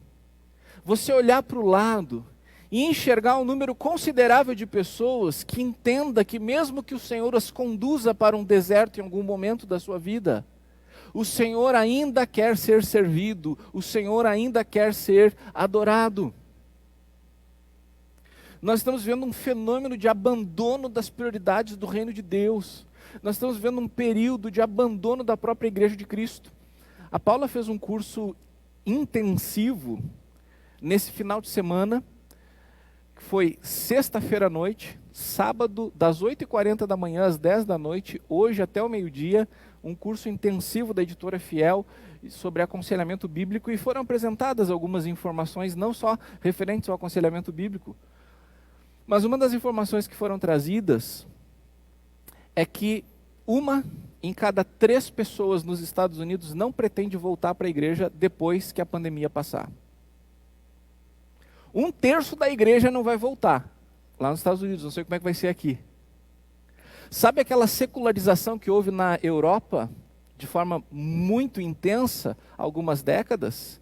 você olhar para o lado e enxergar um número considerável de pessoas que entenda que mesmo que o Senhor as conduza para um deserto em algum momento da sua vida, o Senhor ainda quer ser servido, o Senhor ainda quer ser adorado. Nós estamos vendo um fenômeno de abandono das prioridades do reino de Deus. Nós estamos vendo um período de abandono da própria igreja de Cristo. A Paula fez um curso intensivo nesse final de semana, que foi sexta-feira à noite, sábado, das 8h40 da manhã às 10 da noite, hoje até o meio-dia, um curso intensivo da Editora Fiel sobre aconselhamento bíblico, e foram apresentadas algumas informações, não só referentes ao aconselhamento bíblico, mas uma das informações que foram trazidas é que uma em cada 3 pessoas nos Estados Unidos não pretende voltar para a igreja depois que a pandemia passar. 1/3 da igreja não vai voltar lá nos Estados Unidos, não sei como é que vai ser aqui. Sabe aquela secularização que houve na Europa, de forma muito intensa, há algumas décadas?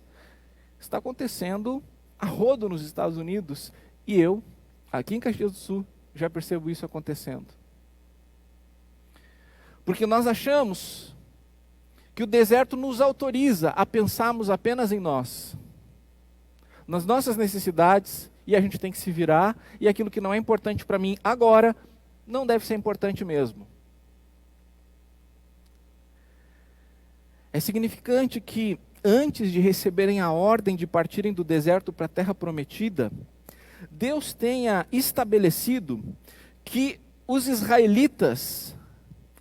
Está acontecendo a rodo nos Estados Unidos, e eu, aqui em Caxias do Sul, já percebo isso acontecendo. Porque nós achamos que o deserto nos autoriza a pensarmos apenas em nós, nas nossas necessidades, e a gente tem que se virar, e aquilo que não é importante para mim agora, não deve ser importante mesmo. É significante que, antes de receberem a ordem de partirem do deserto para a terra prometida, Deus tenha estabelecido que os israelitas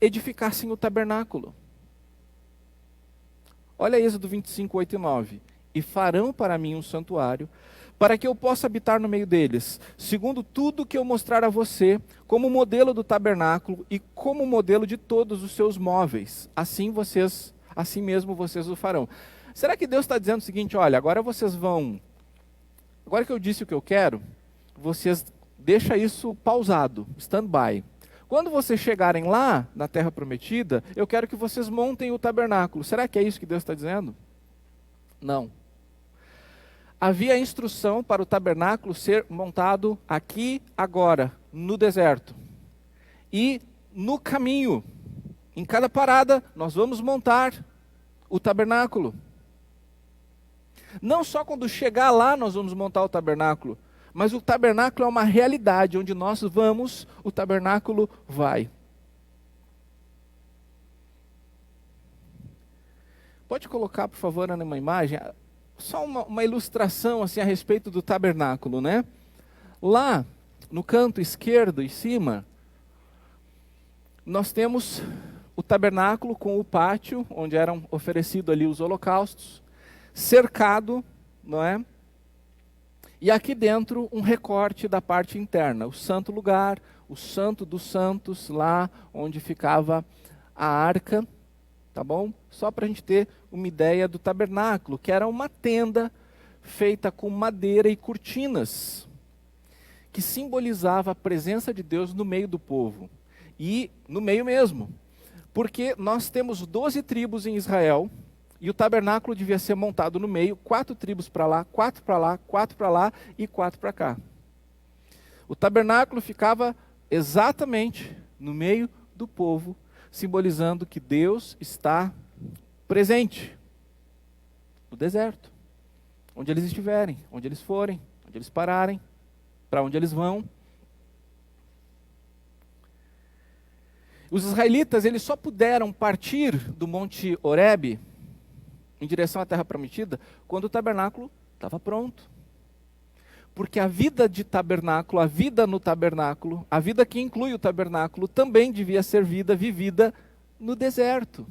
edificassem o tabernáculo. Olha Êxodo 25, 8 e 9. E farão para mim um santuário, para que eu possa habitar no meio deles, segundo tudo que eu mostrar a você, como modelo do tabernáculo e como modelo de todos os seus móveis. Assim mesmo vocês o farão. Será que Deus está dizendo o seguinte: olha, agora que eu disse o que eu quero, vocês deixa isso pausado, stand-by. Quando vocês chegarem lá na terra prometida, eu quero que vocês montem o tabernáculo. Será que é isso que Deus está dizendo? Não. Havia instrução para o tabernáculo ser montado aqui, agora, no deserto. E no caminho, em cada parada, nós vamos montar o tabernáculo. Não só quando chegar lá nós vamos montar o tabernáculo, mas o tabernáculo é uma realidade, onde nós vamos, o tabernáculo vai. Pode colocar, por favor, Ana, uma imagem, só uma ilustração assim, a respeito do tabernáculo, né? Lá, no canto esquerdo, em cima, nós temos o tabernáculo com o pátio, onde eram oferecidos ali os holocaustos, cercado, não é? E aqui dentro um recorte da parte interna, o santo lugar, o santo dos santos, lá onde ficava a arca, tá bom? Só para a gente ter uma ideia do tabernáculo, que era uma tenda feita com madeira e cortinas, que simbolizava a presença de Deus no meio do povo. E no meio mesmo, porque nós temos 12 tribos em Israel, e o tabernáculo devia ser montado no meio, 4 tribos para lá, 4 para lá, 4 para lá e 4 para cá. O tabernáculo ficava exatamente no meio do povo, simbolizando que Deus está presente no deserto, onde eles estiverem, onde eles forem, onde eles pararem, para onde eles vão. Os israelitas, eles só puderam partir do Monte Horebe em direção à Terra Prometida quando o tabernáculo estava pronto. Porque a vida de tabernáculo, a vida no tabernáculo, a vida que inclui o tabernáculo, também devia ser vivida no deserto.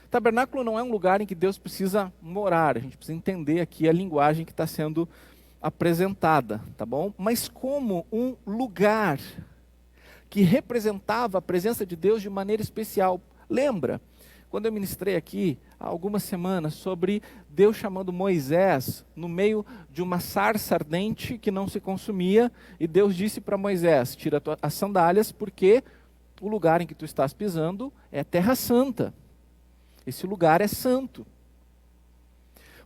Tabernáculo não é um lugar em que Deus precisa morar, a gente precisa entender aqui a linguagem que está sendo apresentada, tá bom? Mas como um lugar que representava a presença de Deus de maneira especial. Lembra, quando eu ministrei aqui há algumas semanas sobre Deus chamando Moisés no meio de uma sarça ardente que não se consumia, e Deus disse para Moisés, tira as sandálias porque o lugar em que tu estás pisando é terra santa. Esse lugar é santo.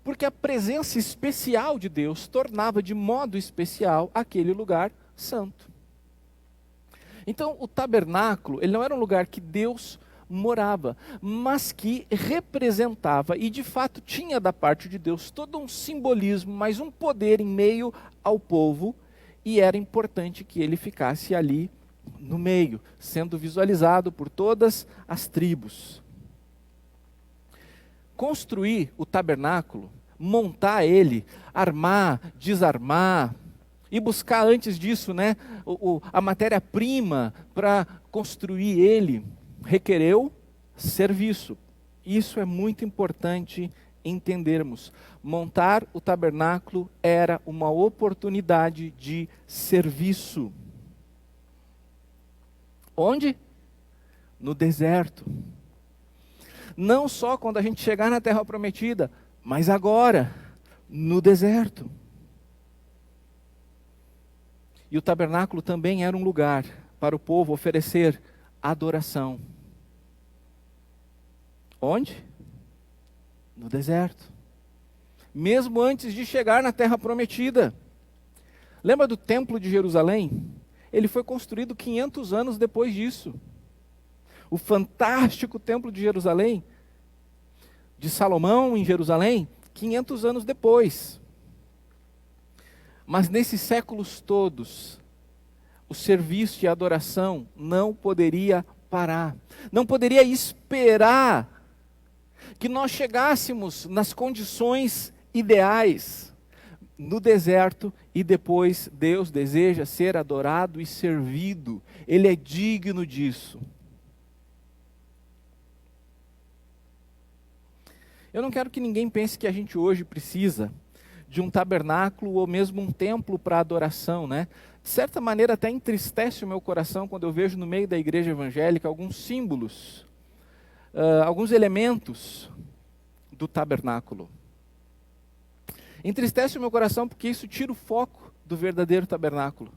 Porque a presença especial de Deus tornava de modo especial aquele lugar santo. Então o tabernáculo, ele não era um lugar que Deus morava, mas que representava, e de fato tinha da parte de Deus todo um simbolismo, mas um poder em meio ao povo, e era importante que ele ficasse ali no meio, sendo visualizado por todas as tribos. Construir o tabernáculo, montar ele, armar, desarmar, e buscar antes disso, né, a matéria-prima para construir ele, requereu serviço. Isso é muito importante entendermos. Montar o tabernáculo era uma oportunidade de serviço. Onde? No deserto. Não só quando a gente chegar na Terra Prometida, mas agora, no deserto. E o tabernáculo também era um lugar para o povo oferecer adoração. Onde? No deserto. Mesmo antes de chegar na Terra Prometida. Lembra do Templo de Jerusalém? Ele foi construído 500 anos depois disso. O fantástico Templo de Jerusalém, de Salomão em Jerusalém, 500 anos depois. Mas nesses séculos todos, o serviço e a adoração não poderia parar. Não poderia esperar que nós chegássemos nas condições ideais no deserto, e depois Deus deseja ser adorado e servido. Ele é digno disso. Eu não quero que ninguém pense que a gente hoje precisa de um tabernáculo ou mesmo um templo para adoração, né? De certa maneira até entristece o meu coração quando eu vejo no meio da igreja evangélica alguns símbolos, alguns elementos do tabernáculo. Entristece o meu coração porque isso tira o foco do verdadeiro tabernáculo.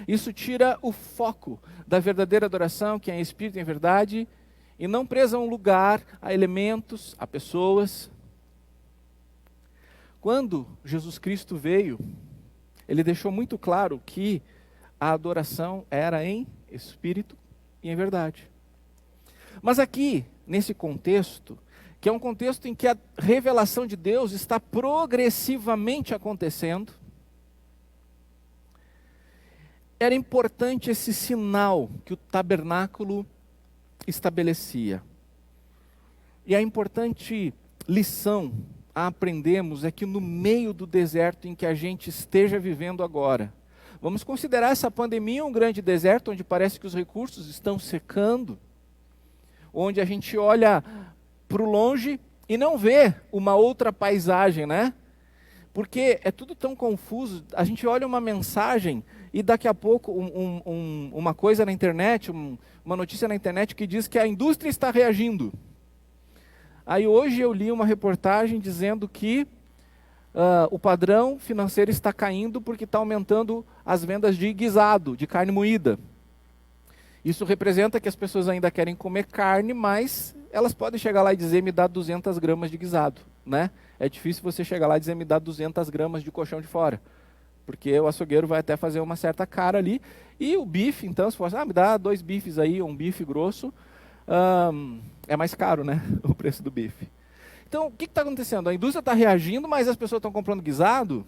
Isso tira o foco da verdadeira adoração, que é em espírito e em verdade, e não presa a um lugar, a elementos, a pessoas. Quando Jesus Cristo veio, ele deixou muito claro que a adoração era em espírito e em verdade. Mas aqui, nesse contexto, que é um contexto em que a revelação de Deus está progressivamente acontecendo, era importante esse sinal que o tabernáculo estabelecia. E a importante lição a aprendermos é que no meio do deserto em que a gente esteja vivendo agora, Vamos considerar essa pandemia um grande deserto, onde parece que os recursos estão secando, onde a gente olha para o longe e não vê uma outra paisagem, né? Porque é tudo tão confuso, a gente olha uma mensagem e daqui a pouco uma coisa na internet, uma notícia na internet que diz que a indústria está reagindo. Aí hoje eu li uma reportagem dizendo que o padrão financeiro está caindo porque está aumentando as vendas de guisado, de carne moída. Isso representa que as pessoas ainda querem comer carne, mas elas podem chegar lá e dizer, me dá 200 gramas de guisado, né? É difícil você chegar lá e dizer, me dá 200 gramas de colchão de fora, porque o açougueiro vai até fazer uma certa cara ali, e o bife, então, se for me dá 2 bifes aí, um bife grosso, é mais caro, né, o preço do bife. Então, o que está acontecendo? A indústria está reagindo, mas as pessoas estão comprando guisado?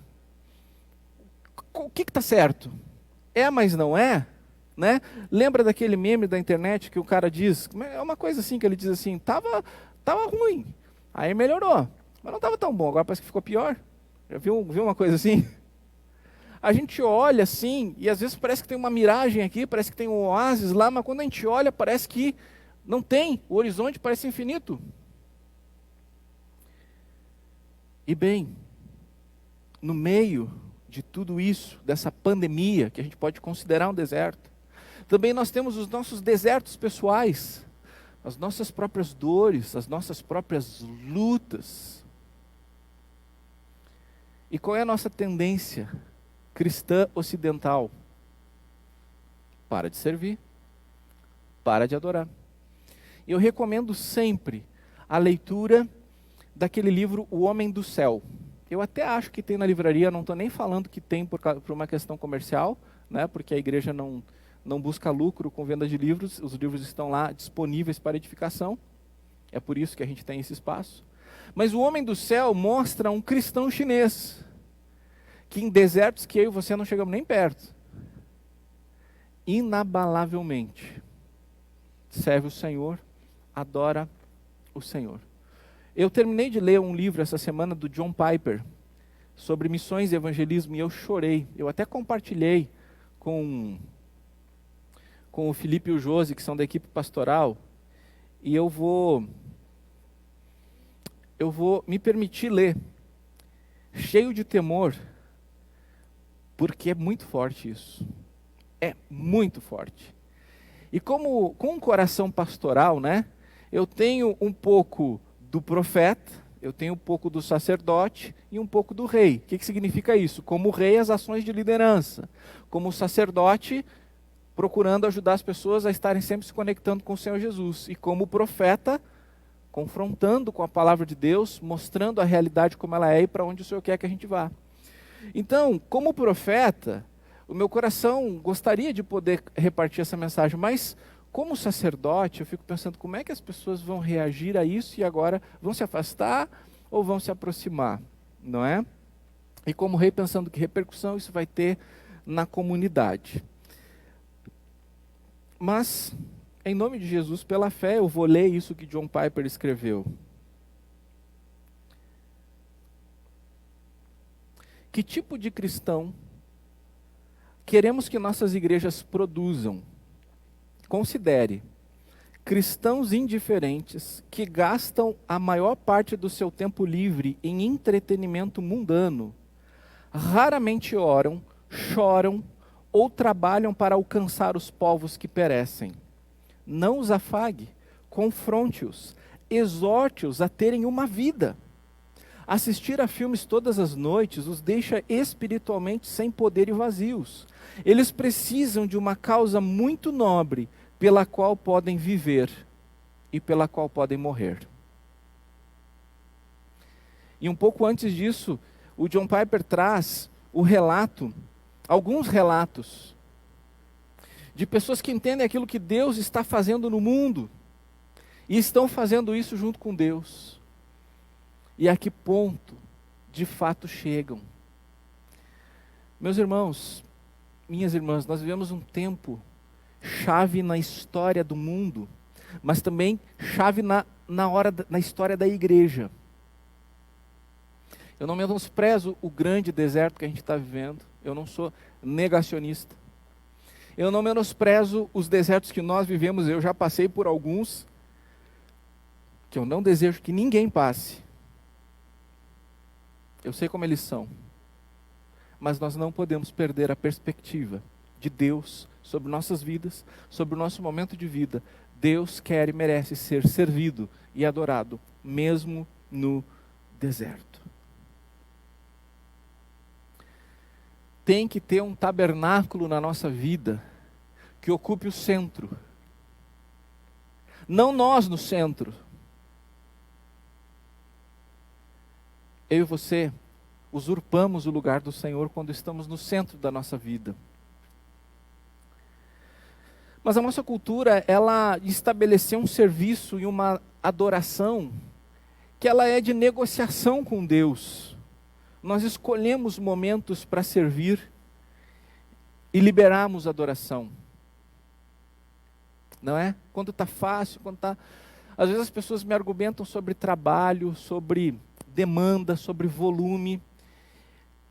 O que está certo? É, mas não é? Né? Lembra daquele meme da internet que o cara diz, é uma coisa assim, que ele diz assim, tava ruim, aí melhorou, mas não estava tão bom, agora parece que ficou pior. Já viu uma coisa assim? A gente olha assim, e às vezes parece que tem uma miragem aqui, parece que tem um oásis lá, mas quando a gente olha parece que não tem, o horizonte parece infinito. E bem, no meio de tudo isso, dessa pandemia, que a gente pode considerar um deserto, também nós temos os nossos desertos pessoais, as nossas próprias dores, as nossas próprias lutas. E qual é a nossa tendência cristã ocidental? Para de servir, para de adorar. Eu recomendo sempre a leitura daquele livro O Homem do Céu. Eu até acho que tem na livraria, não estou nem falando que tem por uma questão comercial, né, porque a igreja não busca lucro com venda de livros, os livros estão lá disponíveis para edificação, é por isso que a gente tem esse espaço. Mas O Homem do Céu mostra um cristão chinês, que em desertos que eu e você não chegamos nem perto, inabalavelmente, serve o Senhor, adora o Senhor. Eu terminei de ler um livro essa semana do John Piper, sobre missões e evangelismo, e eu chorei. Eu até compartilhei com o Felipe e o Josi, que são da equipe pastoral, e eu vou me permitir ler, cheio de temor, porque é muito forte isso. É muito forte. E com um coração pastoral, né, eu tenho um pouco do profeta, eu tenho um pouco do sacerdote e um pouco do rei. O que significa isso? Como rei, as ações de liderança. Como sacerdote, procurando ajudar as pessoas a estarem sempre se conectando com o Senhor Jesus. E como profeta, confrontando com a palavra de Deus, mostrando a realidade como ela é e para onde o Senhor quer que a gente vá. Então, como profeta, o meu coração gostaria de poder repartir essa mensagem, mas como sacerdote, eu fico pensando como é que as pessoas vão reagir a isso e agora vão se afastar ou vão se aproximar, não é? E como rei, pensando que repercussão isso vai ter na comunidade. Mas, em nome de Jesus, pela fé, eu vou ler isso que John Piper escreveu. Que tipo de cristão queremos que nossas igrejas produzam? Considere, cristãos indiferentes que gastam a maior parte do seu tempo livre em entretenimento mundano, raramente oram, choram ou trabalham para alcançar os povos que perecem. Não os afague, confronte-os, exorte-os a terem uma vida. Assistir a filmes todas as noites os deixa espiritualmente sem poder e vazios. Eles precisam de uma causa muito nobre pela qual podem viver e pela qual podem morrer. E um pouco antes disso, o John Piper traz o relato, alguns relatos, de pessoas que entendem aquilo que Deus está fazendo no mundo e estão fazendo isso junto com Deus. E a que ponto, de fato, chegam. Meus irmãos, minhas irmãs, nós vivemos um tempo chave na história do mundo, mas também chave na história da igreja. Eu não menosprezo o grande deserto que a gente está vivendo. eu não sou negacionista. Eu não menosprezo os desertos que nós vivemos, eu já passei por alguns que eu não desejo que ninguém passe. Eu sei como eles são. Mas nós não podemos perder a perspectiva de Deus sobre nossas vidas, sobre o nosso momento de vida. Deus quer e merece ser servido e adorado, mesmo no deserto. Tem que ter um tabernáculo na nossa vida que ocupe o centro. Não nós no centro. Eu e você usurpamos o lugar do Senhor quando estamos no centro da nossa vida. Mas a nossa cultura, ela estabeleceu um serviço e uma adoração que ela é de negociação com Deus. Nós escolhemos momentos para servir e liberarmos a adoração. Não é? Quando está fácil, quando está... Às vezes as pessoas me argumentam sobre trabalho, sobre demanda, sobre volume.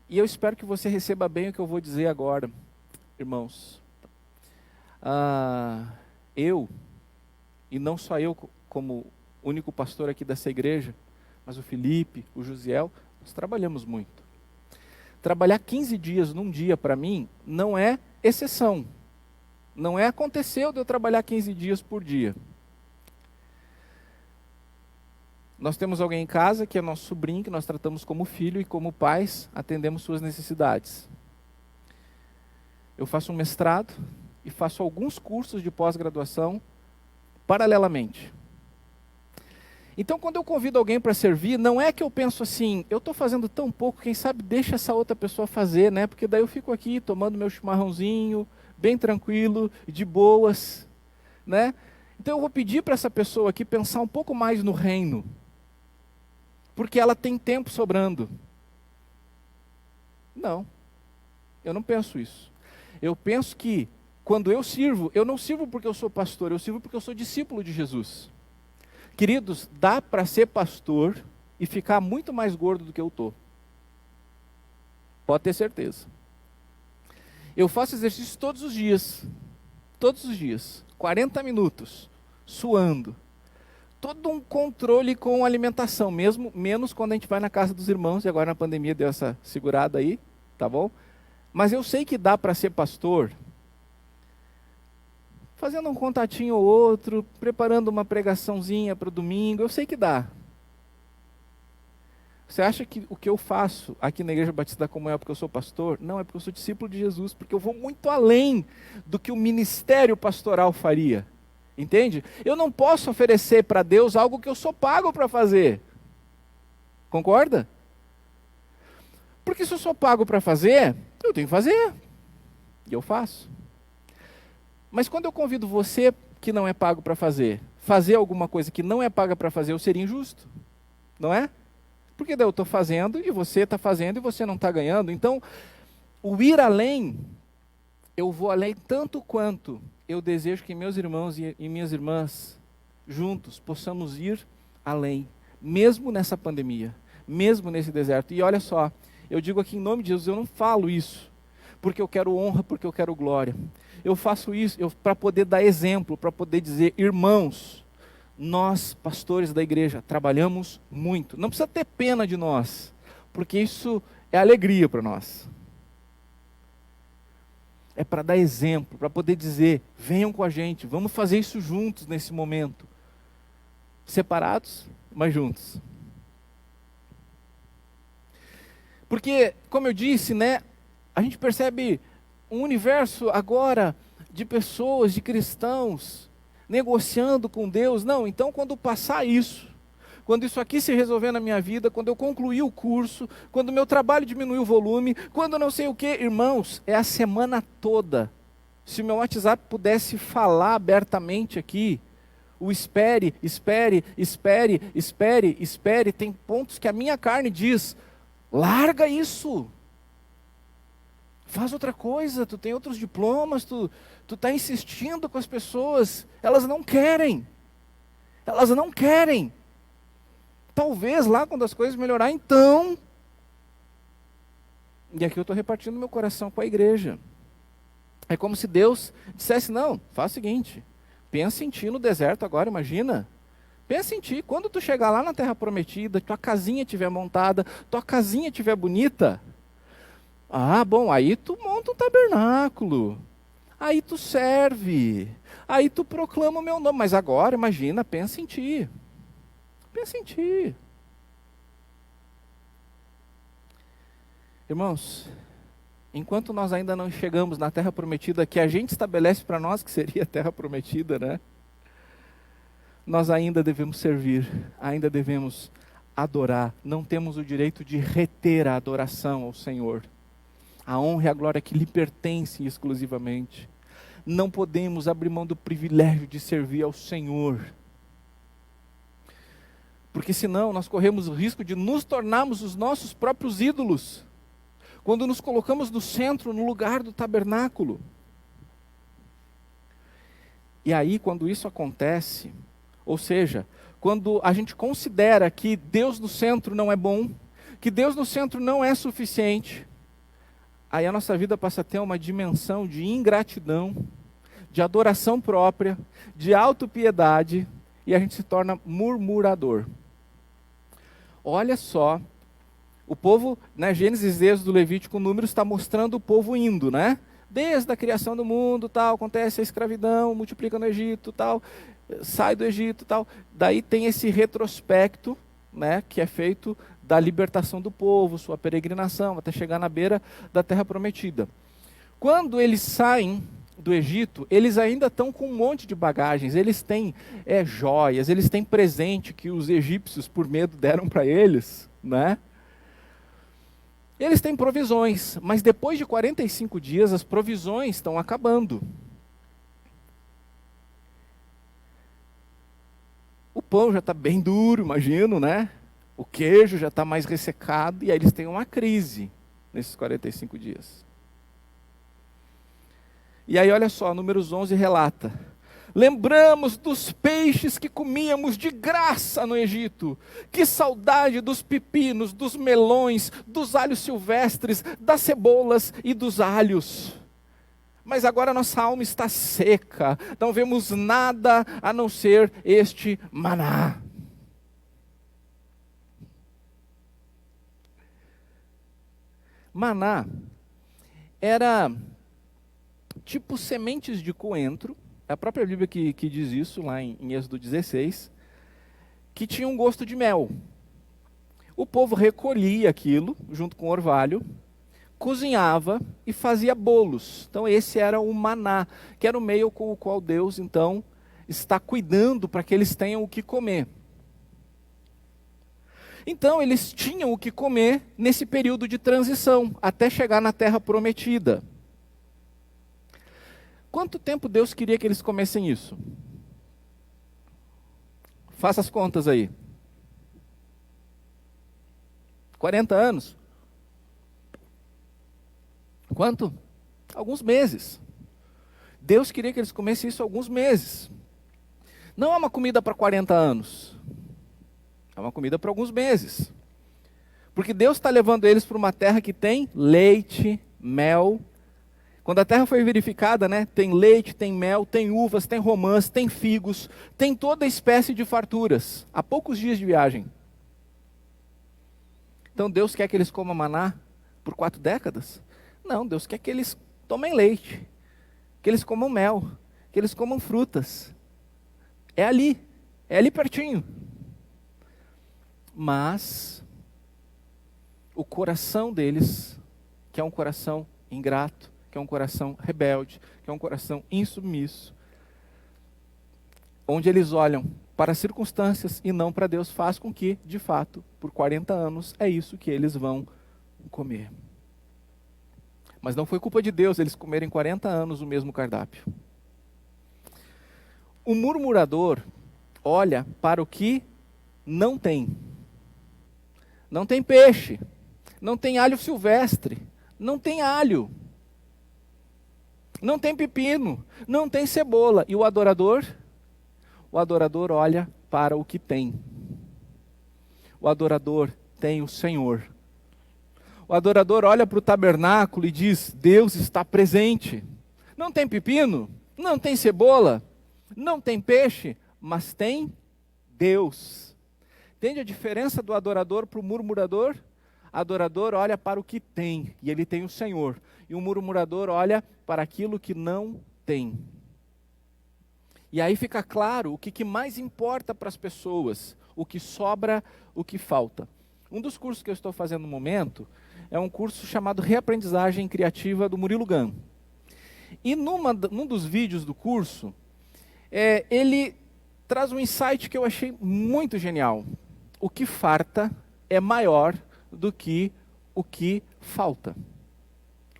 E eu espero que você receba bem o que eu vou dizer agora, irmãos. Eu, e não só eu como único pastor aqui dessa igreja, mas o Felipe, o Josiel, nós trabalhamos muito. Trabalhar 15 dias num dia para mim não é exceção. Não é aconteceu de eu trabalhar 15 dias por dia. Nós temos alguém em casa que é nosso sobrinho, que nós tratamos como filho e como pais, atendemos suas necessidades. Eu faço um mestrado e faço alguns cursos de pós-graduação paralelamente. Então, quando eu convido alguém para servir, não é que eu penso assim, eu estou fazendo tão pouco, quem sabe deixa essa outra pessoa fazer, né? Porque daí eu fico aqui tomando meu chimarrãozinho, bem tranquilo, de boas, né? Então eu vou pedir para essa pessoa aqui pensar um pouco mais no reino, porque ela tem tempo sobrando. Não, eu não penso isso. Eu penso que quando eu sirvo, eu não sirvo porque eu sou pastor, eu sirvo porque eu sou discípulo de Jesus. Queridos, dá para ser pastor e ficar muito mais gordo do que eu estou. Pode ter certeza. Eu faço exercício todos os dias, 40 minutos, suando. Todo um controle com alimentação, menos quando a gente vai na casa dos irmãos, e agora na pandemia deu essa segurada aí, tá bom? Mas eu sei que dá para ser pastor, fazendo um contatinho ou outro, preparando uma pregaçãozinha para o domingo, eu sei que dá. Você acha que o que eu faço aqui na Igreja Batista da Comunhão é porque eu sou pastor? Não, é porque eu sou discípulo de Jesus, porque eu vou muito além do que o ministério pastoral faria. Entende? Eu não posso oferecer para Deus algo que eu sou pago para fazer. Concorda? Porque se eu sou pago para fazer, eu tenho que fazer. E eu faço. Mas quando eu convido você, que não é pago para fazer alguma coisa que não é paga para fazer, eu seria injusto. Não é? Porque daí eu estou fazendo, e você está fazendo, e você não está ganhando. Então, o ir além, eu vou além tanto quanto eu desejo que meus irmãos e minhas irmãs, juntos, possamos ir além, mesmo nessa pandemia, mesmo nesse deserto. E olha só, eu digo aqui em nome de Jesus, eu não falo isso porque eu quero honra, porque eu quero glória. Eu faço isso para poder dar exemplo, para poder dizer, irmãos, nós, pastores da igreja, trabalhamos muito. Não precisa ter pena de nós, porque isso é alegria para nós. É para dar exemplo, para poder dizer, venham com a gente, vamos fazer isso juntos nesse momento. Separados, mas juntos. Porque, como eu disse, né, a gente percebe um universo agora de pessoas, de cristãos, negociando com Deus. Não, então quando passar isso, quando isso aqui se resolver na minha vida, quando eu concluir o curso, quando o meu trabalho diminuir o volume, quando eu não sei o que, irmãos, é a semana toda. Se o meu WhatsApp pudesse falar abertamente aqui, o espere, tem pontos que a minha carne diz, larga isso, faz outra coisa, tu tem outros diplomas, tu está insistindo com as pessoas, elas não querem. Talvez lá quando as coisas melhorar, então E aqui eu estou repartindo meu coração com a igreja. É como se Deus dissesse, não, faz o seguinte, pensa em ti no deserto agora, imagina. Pensa em ti, quando tu chegar lá na terra prometida, tua casinha estiver montada, tua casinha estiver bonita, bom, aí tu monta um tabernáculo, aí tu serve, aí tu proclama o meu nome, mas agora, imagina, pensa em ti. Pensa em ti. Irmãos, enquanto nós ainda não chegamos na terra prometida, que a gente estabelece para nós que seria a terra prometida, né? Nós ainda devemos servir, ainda devemos adorar. Não temos o direito de reter a adoração ao Senhor. A honra e a glória que lhe pertencem exclusivamente. Não podemos abrir mão do privilégio de servir ao Senhor. Porque senão nós corremos o risco de nos tornarmos os nossos próprios ídolos. Quando nos colocamos no centro, no lugar do tabernáculo. E aí, quando isso acontece, ou seja, quando a gente considera que Deus no centro não é bom, que Deus no centro não é suficiente, aí a nossa vida passa a ter uma dimensão de ingratidão, de adoração própria, de autopiedade, e a gente se torna murmurador. Olha só, o povo, né, Gênesis, Êxodo, Levítico, Números, está mostrando o povo indo, né? Desde a criação do mundo, tal, acontece a escravidão, multiplica no Egito, tal, sai do Egito, tal. Daí tem esse retrospecto, né, que é feito da libertação do povo, sua peregrinação, até chegar na beira da terra prometida. Quando eles saem do Egito, eles ainda estão com um monte de bagagens, eles têm joias, eles têm presente que os egípcios, por medo, deram para eles, né? Eles têm provisões, mas depois de 45 dias as provisões estão acabando. O pão já está bem duro, imagino, né? O queijo já está mais ressecado, e aí eles têm uma crise nesses 45 dias. E aí olha só, Números 11 relata: lembramos dos peixes que comíamos de graça no Egito. Que saudade dos pepinos, dos melões, dos alhos silvestres, das cebolas e dos alhos. Mas agora nossa alma está seca, não vemos nada a não ser este maná. Maná era tipo sementes de coentro, é a própria Bíblia que diz isso, lá em Êxodo 16, que tinha um gosto de mel. O povo recolhia aquilo, junto com o orvalho, cozinhava e fazia bolos. Então esse era o maná, que era o meio com o qual Deus, então, está cuidando para que eles tenham o que comer. Então eles tinham o que comer nesse período de transição, até chegar na terra prometida. Quanto tempo Deus queria que eles comessem isso? Faça as contas aí. 40 anos? Quanto? Alguns meses. Deus queria que eles comessem isso alguns meses. Não é uma comida para 40 anos. É uma comida para alguns meses. Porque Deus está levando eles para uma terra que tem leite, mel. Quando a terra foi verificada, né, tem leite, tem mel, tem uvas, tem romãs, tem figos, tem toda espécie de farturas, há poucos dias de viagem. Então Deus quer que eles comam maná por 4 décadas? Não, Deus quer que eles tomem leite, que eles comam mel, que eles comam frutas. É ali pertinho. Mas o coração deles, que é um coração ingrato, que é um coração rebelde, que é um coração insubmisso, onde eles olham para as circunstâncias e não para Deus, faz com que, de fato, por 40 anos, é isso que eles vão comer. Mas não foi culpa de Deus eles comerem 40 anos o mesmo cardápio. O murmurador olha para o que não tem. Não tem peixe, não tem alho silvestre, não tem alho. Não tem pepino, não tem cebola. E o adorador? O adorador olha para o que tem. O adorador tem o Senhor. O adorador olha para o tabernáculo e diz: Deus está presente. Não tem pepino, não tem cebola, não tem peixe, mas tem Deus. Entende a diferença do adorador para o murmurador? Adorador olha para o que tem, e ele tem o Senhor. E o murmurador olha para aquilo que não tem. E aí fica claro o que mais importa para as pessoas, o que sobra, o que falta. Um dos cursos que eu estou fazendo no momento é um curso chamado Reaprendizagem Criativa do Murilo Gun. E num dos vídeos do curso, ele traz um insight que eu achei muito genial. O que farta é maior do que o que falta.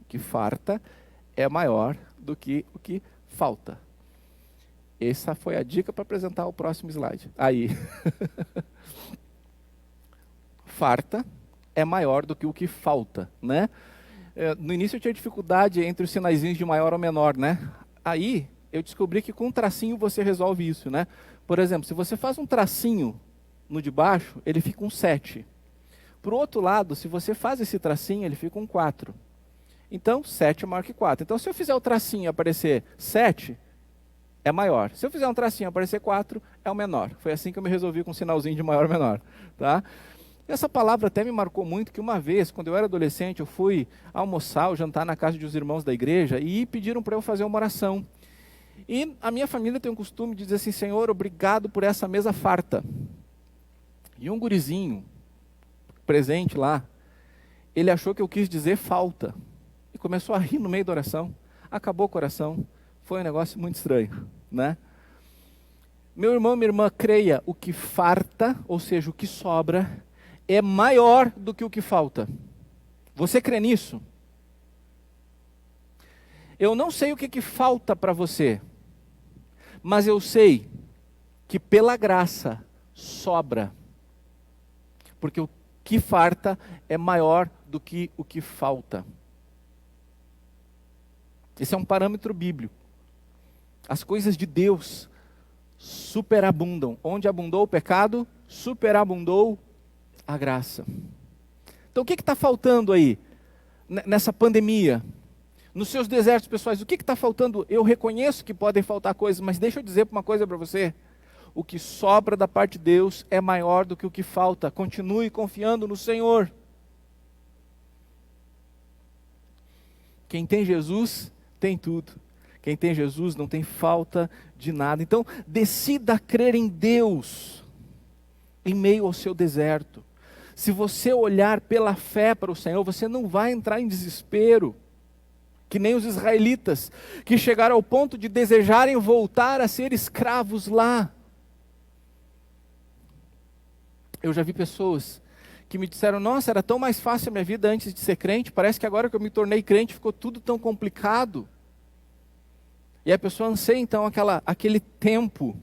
O que farta é maior do que o que falta. Essa foi a dica para apresentar o próximo slide. Aí. Farta é maior do que o que falta, né? No início eu tinha dificuldade entre os sinaizinhos de maior ou menor, né? Aí eu descobri que com um tracinho você resolve isso, né? Por exemplo, se você faz um tracinho no de baixo, ele fica um 7. Para o outro lado, se você faz esse tracinho, ele fica um 4. Então, 7 é maior que 4. Então, se eu fizer o tracinho aparecer 7, é maior. Se eu fizer um tracinho aparecer 4, é o menor. Foi assim que eu me resolvi com um sinalzinho de maior ou menor. Tá? Essa palavra até me marcou muito, que uma vez, quando eu era adolescente, eu fui almoçar ou jantar na casa de uns irmãos da igreja e pediram para eu fazer uma oração. E a minha família tem um costume de dizer assim: Senhor, obrigado por essa mesa farta. E um gurizinho presente lá, ele achou que eu quis dizer falta. E começou a rir no meio da oração. Acabou o coração. Foi um negócio muito estranho, né? Meu irmão, minha irmã, creia, o que farta, ou seja, o que sobra, é maior do que o que falta. Você crê nisso? Eu não sei o que falta para você, mas eu sei que pela graça sobra. Porque o que farta é maior do que o que falta. Esse é um parâmetro bíblico. As coisas de Deus superabundam. Onde abundou o pecado, superabundou a graça. Então o que está faltando aí, nessa pandemia? Nos seus desertos pessoais, o que está faltando? Eu reconheço que podem faltar coisas, mas deixa eu dizer uma coisa para você. O que sobra da parte de Deus é maior do que o que falta. Continue confiando no Senhor. Quem tem Jesus, tem tudo. Quem tem Jesus não tem falta de nada. Então, decida crer em Deus em meio ao seu deserto. Se você olhar pela fé para o Senhor, você não vai entrar em desespero. Que nem os israelitas, que chegaram ao ponto de desejarem voltar a ser escravos lá. Eu já vi pessoas que me disseram: nossa, era tão mais fácil a minha vida antes de ser crente, parece que agora que eu me tornei crente ficou tudo tão complicado. E a pessoa anseia então aquele tempo.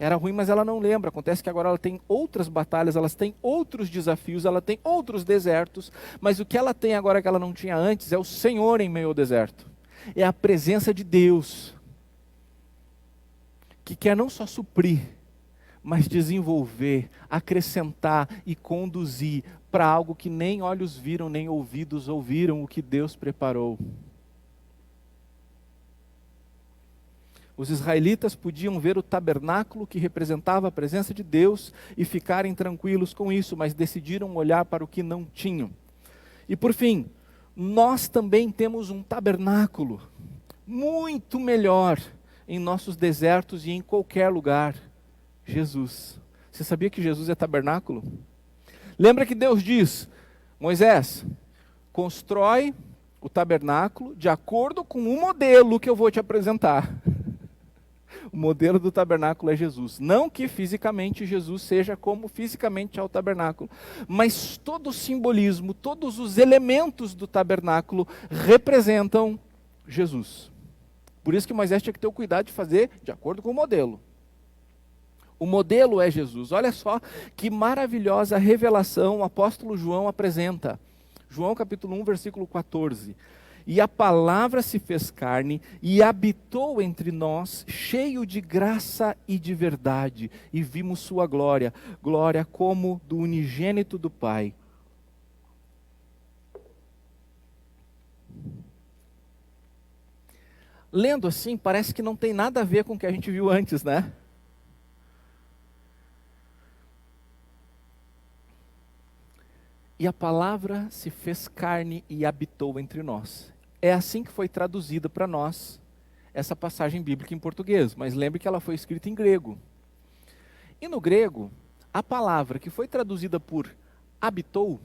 Era ruim, mas ela não lembra. Acontece que agora ela tem outras batalhas, ela tem outros desafios, ela tem outros desertos, mas o que ela tem agora que ela não tinha antes é o Senhor em meio ao deserto. É a presença de Deus, que quer não só suprir, mas desenvolver, acrescentar e conduzir para algo que nem olhos viram, nem ouvidos ouviram, o que Deus preparou. Os israelitas podiam ver o tabernáculo que representava a presença de Deus e ficarem tranquilos com isso, mas decidiram olhar para o que não tinham. E por fim, nós também temos um tabernáculo muito melhor em nossos desertos e em qualquer lugar: Jesus. Você sabia que Jesus é tabernáculo? Lembra que Deus diz: Moisés, constrói o tabernáculo de acordo com um modelo que eu vou te apresentar. O modelo do tabernáculo é Jesus. Não que fisicamente Jesus seja como fisicamente é o tabernáculo, mas todo o simbolismo, todos os elementos do tabernáculo representam Jesus. Por isso que Moisés tinha que ter o cuidado de fazer de acordo com o modelo. O modelo é Jesus. Olha só que maravilhosa revelação o apóstolo João apresenta. João capítulo 1, versículo 14. E a palavra se fez carne e habitou entre nós, cheio de graça e de verdade, e vimos sua glória, glória como do unigênito do Pai. lendo assim, parece que não tem nada a ver com o que a gente viu antes, né? E a palavra se fez carne e habitou entre nós. É assim que foi traduzida para nós essa passagem bíblica em português, mas lembre que ela foi escrita em grego. E no grego, a palavra que foi traduzida por habitou,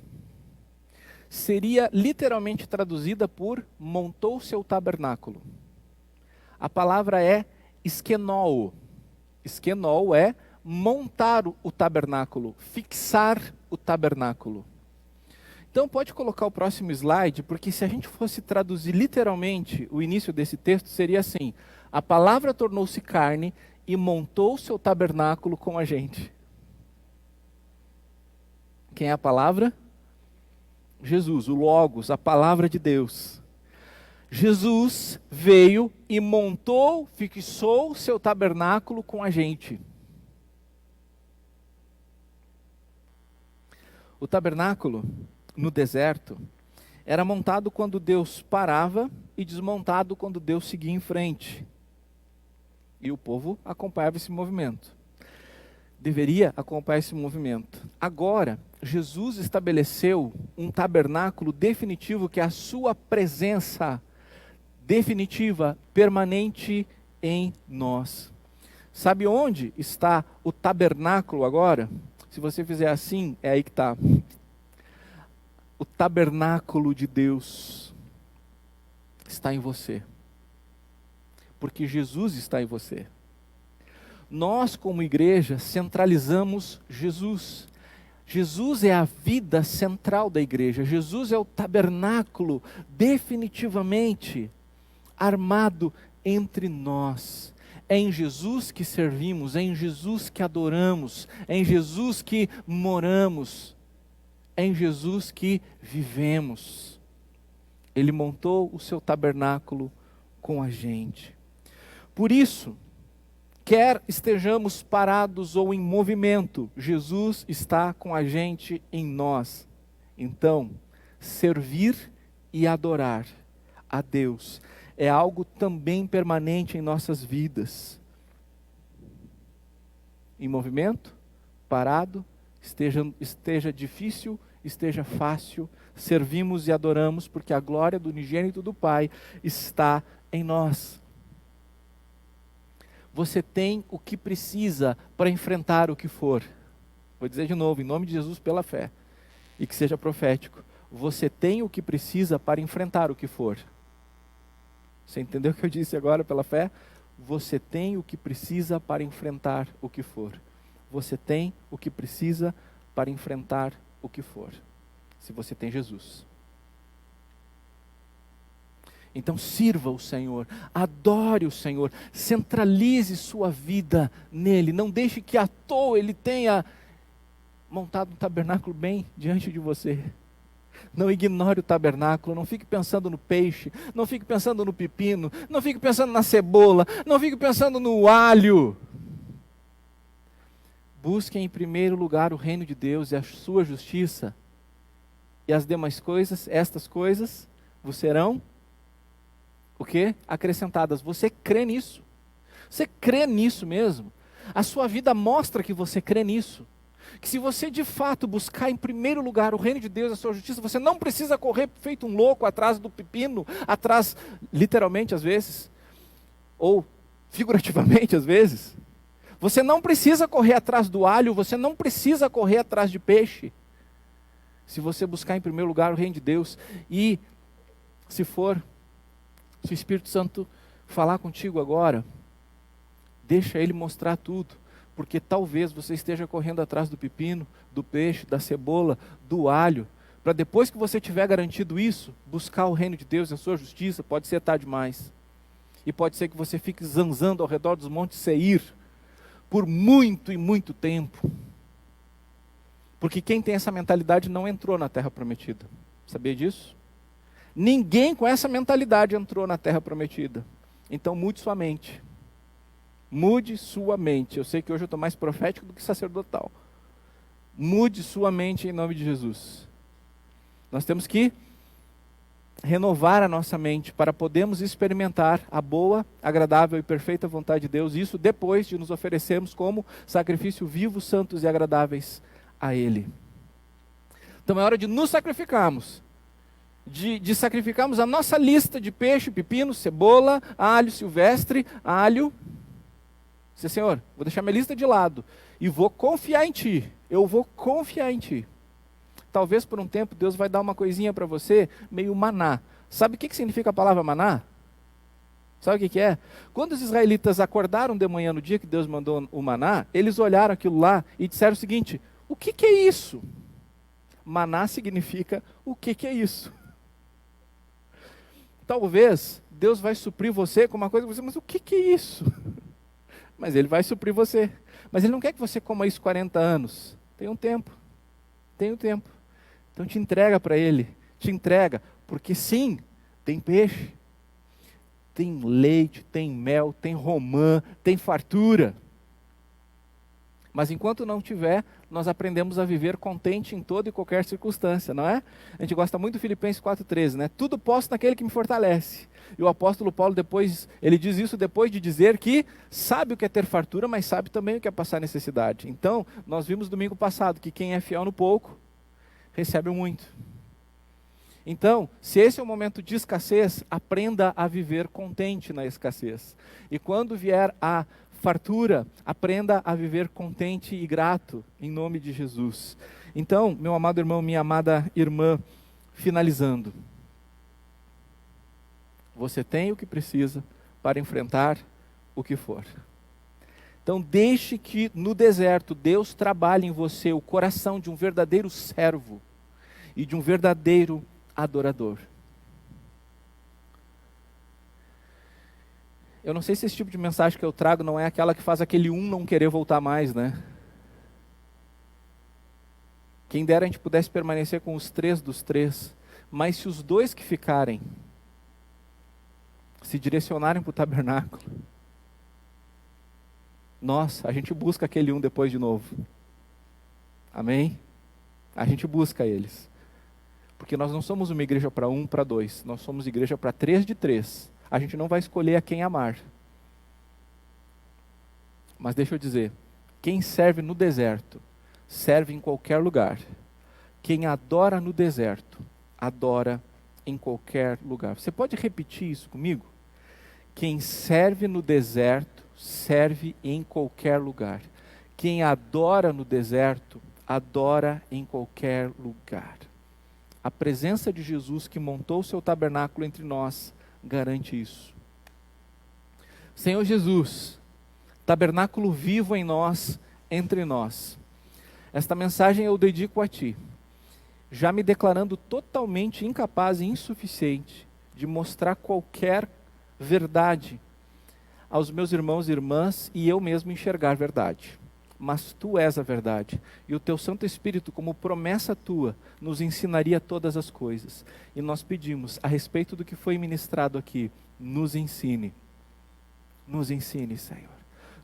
seria literalmente traduzida por montou seu tabernáculo. A palavra é eskenol. Eskenol é montar o tabernáculo, fixar o tabernáculo. Então pode colocar o próximo slide, porque se a gente fosse traduzir literalmente o início desse texto, seria assim: a palavra tornou-se carne e montou seu tabernáculo com a gente. Quem é a palavra? Jesus, o Logos, a palavra de Deus. Jesus veio e montou, fixou seu tabernáculo com a gente. O tabernáculo no deserto era montado quando Deus parava e desmontado quando Deus seguia em frente. E o povo acompanhava esse movimento. Deveria acompanhar esse movimento. Agora, Jesus estabeleceu um tabernáculo definitivo, que é a sua presença definitiva, permanente em nós. Sabe onde está o tabernáculo agora? Se você fizer assim, é aí que está. O tabernáculo de Deus está em você. Porque Jesus está em você. Nós, como igreja, centralizamos Jesus. Jesus é a vida central da igreja. Jesus é o tabernáculo definitivamente armado entre nós. É em Jesus que servimos, é em Jesus que adoramos, é em Jesus que moramos, é em Jesus que vivemos. Ele montou o seu tabernáculo com a gente. Por isso, quer estejamos parados ou em movimento, Jesus está com a gente em nós. Então, servir e adorar a Deus é algo também permanente em nossas vidas. Em movimento, parado, esteja difícil, esteja fácil, servimos e adoramos, porque a glória do unigênito do Pai está em nós. Você tem o que precisa para enfrentar o que for. Vou dizer de novo, em nome de Jesus, pela fé, e que seja profético. Você tem o que precisa para enfrentar o que for. Você entendeu o que eu disse agora pela fé? Você tem o que precisa para enfrentar o que for. Você tem o que precisa para enfrentar o que for. Se você tem Jesus. Então sirva o Senhor, adore o Senhor, centralize sua vida nele. Não deixe que à toa ele tenha montado um tabernáculo bem diante de você. Não ignore o tabernáculo, não fique pensando no peixe, não fique pensando no pepino, não fique pensando na cebola, não fique pensando no alho. Busque em primeiro lugar o reino de Deus e a sua justiça, e as demais coisas, estas coisas, vos serão o quê? Acrescentadas. Você crê nisso? Você crê nisso mesmo? A sua vida mostra que você crê nisso. Que se você de fato buscar em primeiro lugar o reino de Deus e a sua justiça, você não precisa correr feito um louco atrás do pepino, atrás, literalmente às vezes, ou figurativamente às vezes. Você não precisa correr atrás do alho, você não precisa correr atrás de peixe. Se você buscar em primeiro lugar o reino de Deus, e se o Espírito Santo falar contigo agora, deixa ele mostrar tudo. Porque talvez você esteja correndo atrás do pepino, do peixe, da cebola, do alho, para depois que você tiver garantido isso, buscar o reino de Deus e a sua justiça. Pode ser tarde demais. E pode ser que você fique zanzando ao redor dos montes Seir, por muito e muito tempo. Porque quem tem essa mentalidade não entrou na terra prometida. Sabia disso? Ninguém com essa mentalidade entrou na terra prometida. Então mude sua mente. Mude sua mente. Eu sei que hoje eu estou mais profético do que sacerdotal. Mude sua mente em nome de Jesus. Nós temos que renovar a nossa mente para podermos experimentar a boa, agradável e perfeita vontade de Deus, isso depois de nos oferecermos como sacrifício vivos, santos e agradáveis a Ele. Então é hora de nos sacrificarmos, de sacrificarmos a nossa lista de peixe, pepino, cebola, alho silvestre, alho. Dizer, Senhor, vou deixar minha lista de lado e vou confiar em Ti, eu vou confiar em Ti. Talvez por um tempo Deus vai dar uma coisinha para você, meio maná. Sabe o que significa a palavra maná? Sabe o que é? Quando os israelitas acordaram de manhã no dia que Deus mandou o maná, eles olharam aquilo lá e disseram o seguinte: o que é isso? Maná significa o que é isso? Talvez Deus vai suprir você com uma coisa, mas o que é isso? Mas Ele vai suprir você. Mas Ele não quer que você coma isso 40 anos. Tem um tempo. Então te entrega para Ele, te entrega, porque sim, tem peixe, tem leite, tem mel, tem romã, tem fartura. Mas enquanto não tiver, nós aprendemos a viver contente em toda e qualquer circunstância, não é? A gente gosta muito do Filipenses 4,13, né? Tudo posso naquele que me fortalece. E o apóstolo Paulo ele diz isso depois de dizer que sabe o que é ter fartura, mas sabe também o que é passar necessidade. Então, nós vimos domingo passado que quem é fiel no pouco, recebe muito. Então, se esse é um momento de escassez, aprenda a viver contente na escassez. E quando vier a fartura, aprenda a viver contente e grato, em nome de Jesus. Então, meu amado irmão, minha amada irmã, finalizando. Você tem o que precisa para enfrentar o que for. Então deixe que no deserto Deus trabalhe em você o coração de um verdadeiro servo e de um verdadeiro adorador. Eu não sei se esse tipo de mensagem que eu trago não é aquela que faz aquele não querer voltar mais, né? Quem dera a gente pudesse permanecer com os 3 dos 3, mas se os 2 que ficarem se direcionarem para o tabernáculo, a gente busca aquele depois de novo. Amém? A gente busca eles. Porque nós não somos uma igreja para 1, para 2. Nós somos igreja para 3 de 3. A gente não vai escolher a quem amar. Mas deixa eu dizer, quem serve no deserto, serve em qualquer lugar. Quem adora no deserto, adora em qualquer lugar. Você pode repetir isso comigo? Quem serve no deserto, serve em qualquer lugar. Quem adora no deserto, adora em qualquer lugar. A presença de Jesus que montou o seu tabernáculo entre nós, garante isso. Senhor Jesus, tabernáculo vivo em nós, entre nós. Esta mensagem eu dedico a Ti, já me declarando totalmente incapaz e insuficiente de mostrar qualquer verdade aos meus irmãos e irmãs e eu mesmo enxergar verdade. Mas Tu és a verdade e o Teu Santo Espírito, como promessa Tua, nos ensinaria todas as coisas. E nós pedimos, a respeito do que foi ministrado aqui, nos ensine, Senhor.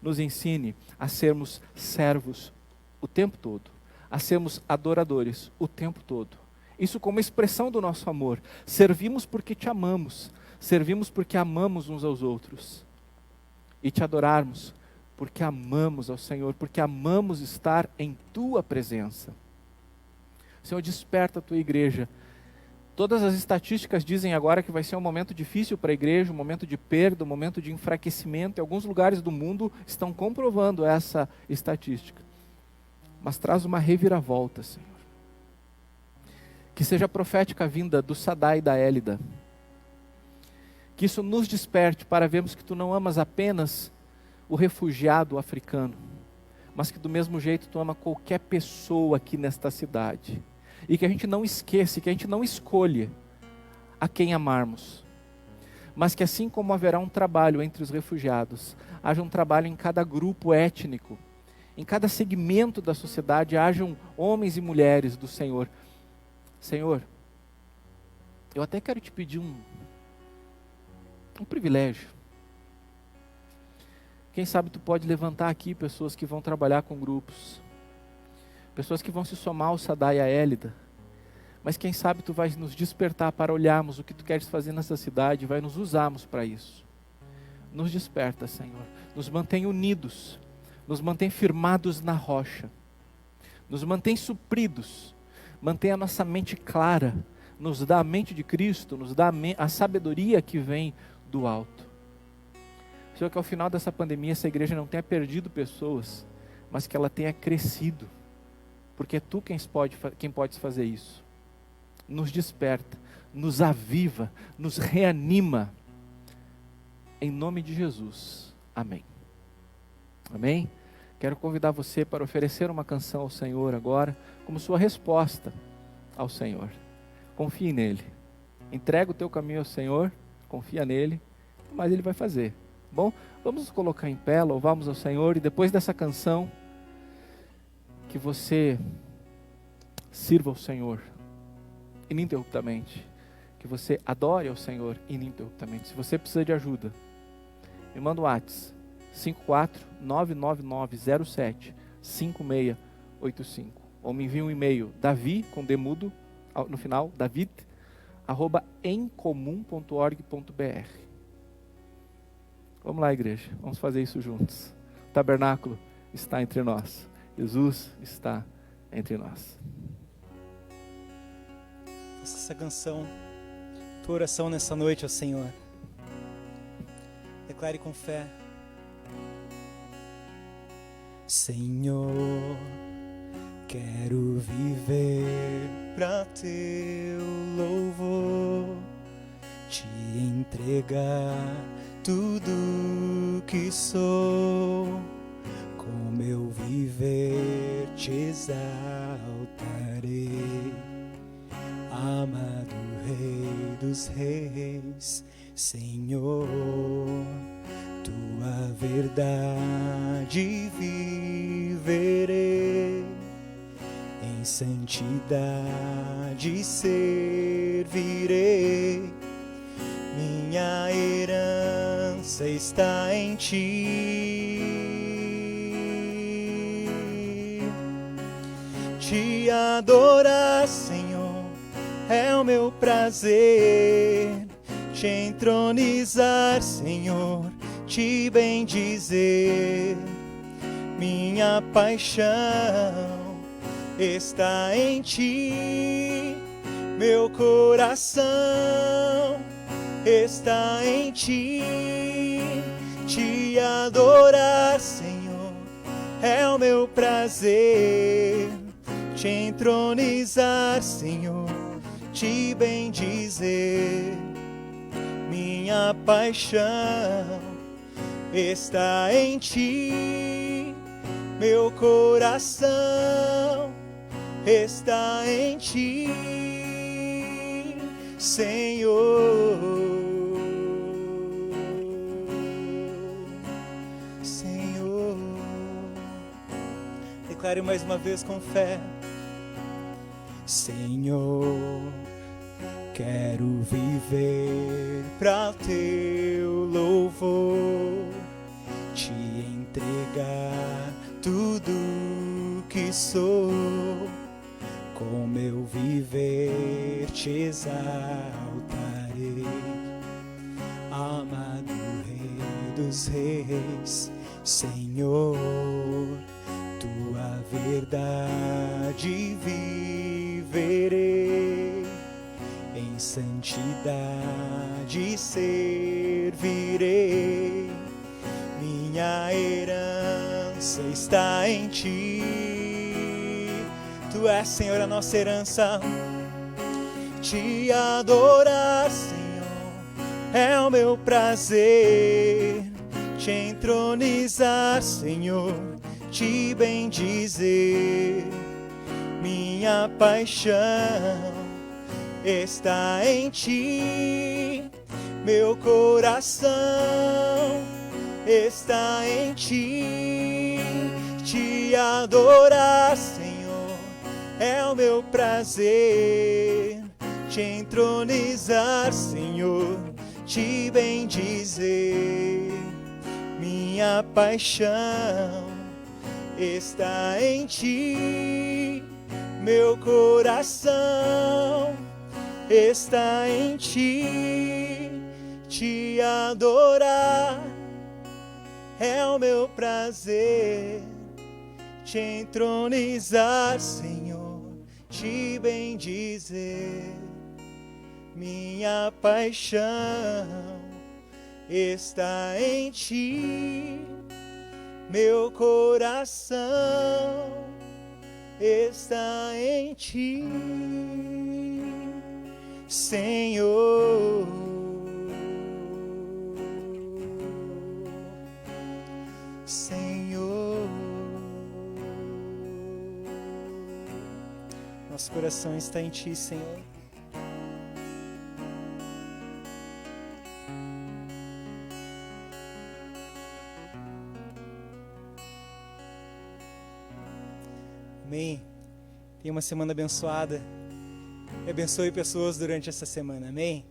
Nos ensine a sermos servos o tempo todo, a sermos adoradores o tempo todo. Isso como expressão do nosso amor. Servimos porque Te amamos, servimos porque amamos uns aos outros. E Te adorarmos porque amamos ao Senhor, porque amamos estar em Tua presença. Senhor, desperta a Tua igreja. Todas as estatísticas dizem agora que vai ser um momento difícil para a igreja, um momento de perda, um momento de enfraquecimento. E alguns lugares do mundo estão comprovando essa estatística. Mas traz uma reviravolta, Senhor. Que seja profética a vinda do Sadá e da Élida. Que isso nos desperte para vermos que Tu não amas apenas o refugiado africano, mas que do mesmo jeito Tu ama qualquer pessoa aqui nesta cidade. E que a gente não esqueça, que a gente não escolha a quem amarmos. Mas que assim como haverá um trabalho entre os refugiados, haja um trabalho em cada grupo étnico, em cada segmento da sociedade, hajam homens e mulheres do Senhor. Senhor, eu até quero Te pedir um privilégio. Quem sabe Tu pode levantar aqui pessoas que vão trabalhar com grupos, pessoas que vão se somar ao Sadá e à Élida, Mas quem sabe Tu vais nos despertar para olharmos o que Tu queres fazer nessa cidade, vai nos usarmos para isso. Nos desperta, Senhor, nos mantém unidos, nos mantém firmados na rocha, nos mantém supridos, mantém a nossa mente clara, nos dá a mente de Cristo, nos dá a sabedoria que vem do alto. Senhor, que ao final dessa pandemia essa igreja não tenha perdido pessoas, mas que ela tenha crescido, porque é Tu quem pode fazer isso. Nos desperta, nos aviva, nos reanima, em nome de Jesus, amém. Amém? Quero convidar você para oferecer uma canção ao Senhor agora, como sua resposta ao Senhor. Confie nele, entrega o teu caminho ao Senhor, confia nele, mas Ele vai fazer. Bom, vamos nos colocar em pé, louvamos ao Senhor, e depois dessa canção, que você sirva ao Senhor ininterruptamente, que você adore ao Senhor ininterruptamente. Se você precisa de ajuda, me manda um WhatsApp, 54-99907-5685, ou me envia um e-mail, Davi, com demudo, no final, david@emcomum.org.br. Vamos lá, igreja, vamos fazer isso juntos. O tabernáculo está entre nós, Jesus está entre nós. Faça essa canção, tua oração nessa noite ao Senhor. Declare com fé. Senhor, quero viver pra teu louvor, te entregar tudo que sou. Com meu viver te exaltarei, amado Rei dos Reis, Senhor, tua verdade viverei, em santidade servirei, minha herança está em ti. Te adorar, Senhor, é o meu prazer, te entronizar, Senhor, te bendizer. Minha paixão está em ti, meu coração está em ti. Te adorar, Senhor, é o meu prazer, te entronizar, Senhor, te bendizer. Minha paixão está em ti, meu coração está em ti, Senhor. Senhor, declare mais uma vez com fé. Senhor, quero viver pra teu louvor, te entregar tudo que sou. Com meu viver te exaltarei, amado Rei dos Reis, Senhor, tua verdade viverei, em santidade servirei, minha herança está em ti. Tu és, Senhor, a nossa herança. Te adorar, Senhor, é o meu prazer, te entronizar, Senhor, te bendizer. Minha paixão está em ti, meu coração está em ti. Te adorar, Senhor, é o meu prazer, te entronizar, Senhor, te bendizer. Minha paixão está em ti, meu coração está em ti, te adorar é o meu prazer, te entronizar, Senhor, te bendizer. Minha paixão está em ti, meu coração está em ti, Senhor. Senhor, nosso coração está em ti, Senhor. Amém. Tenha uma semana abençoada. E abençoe pessoas durante essa semana. Amém.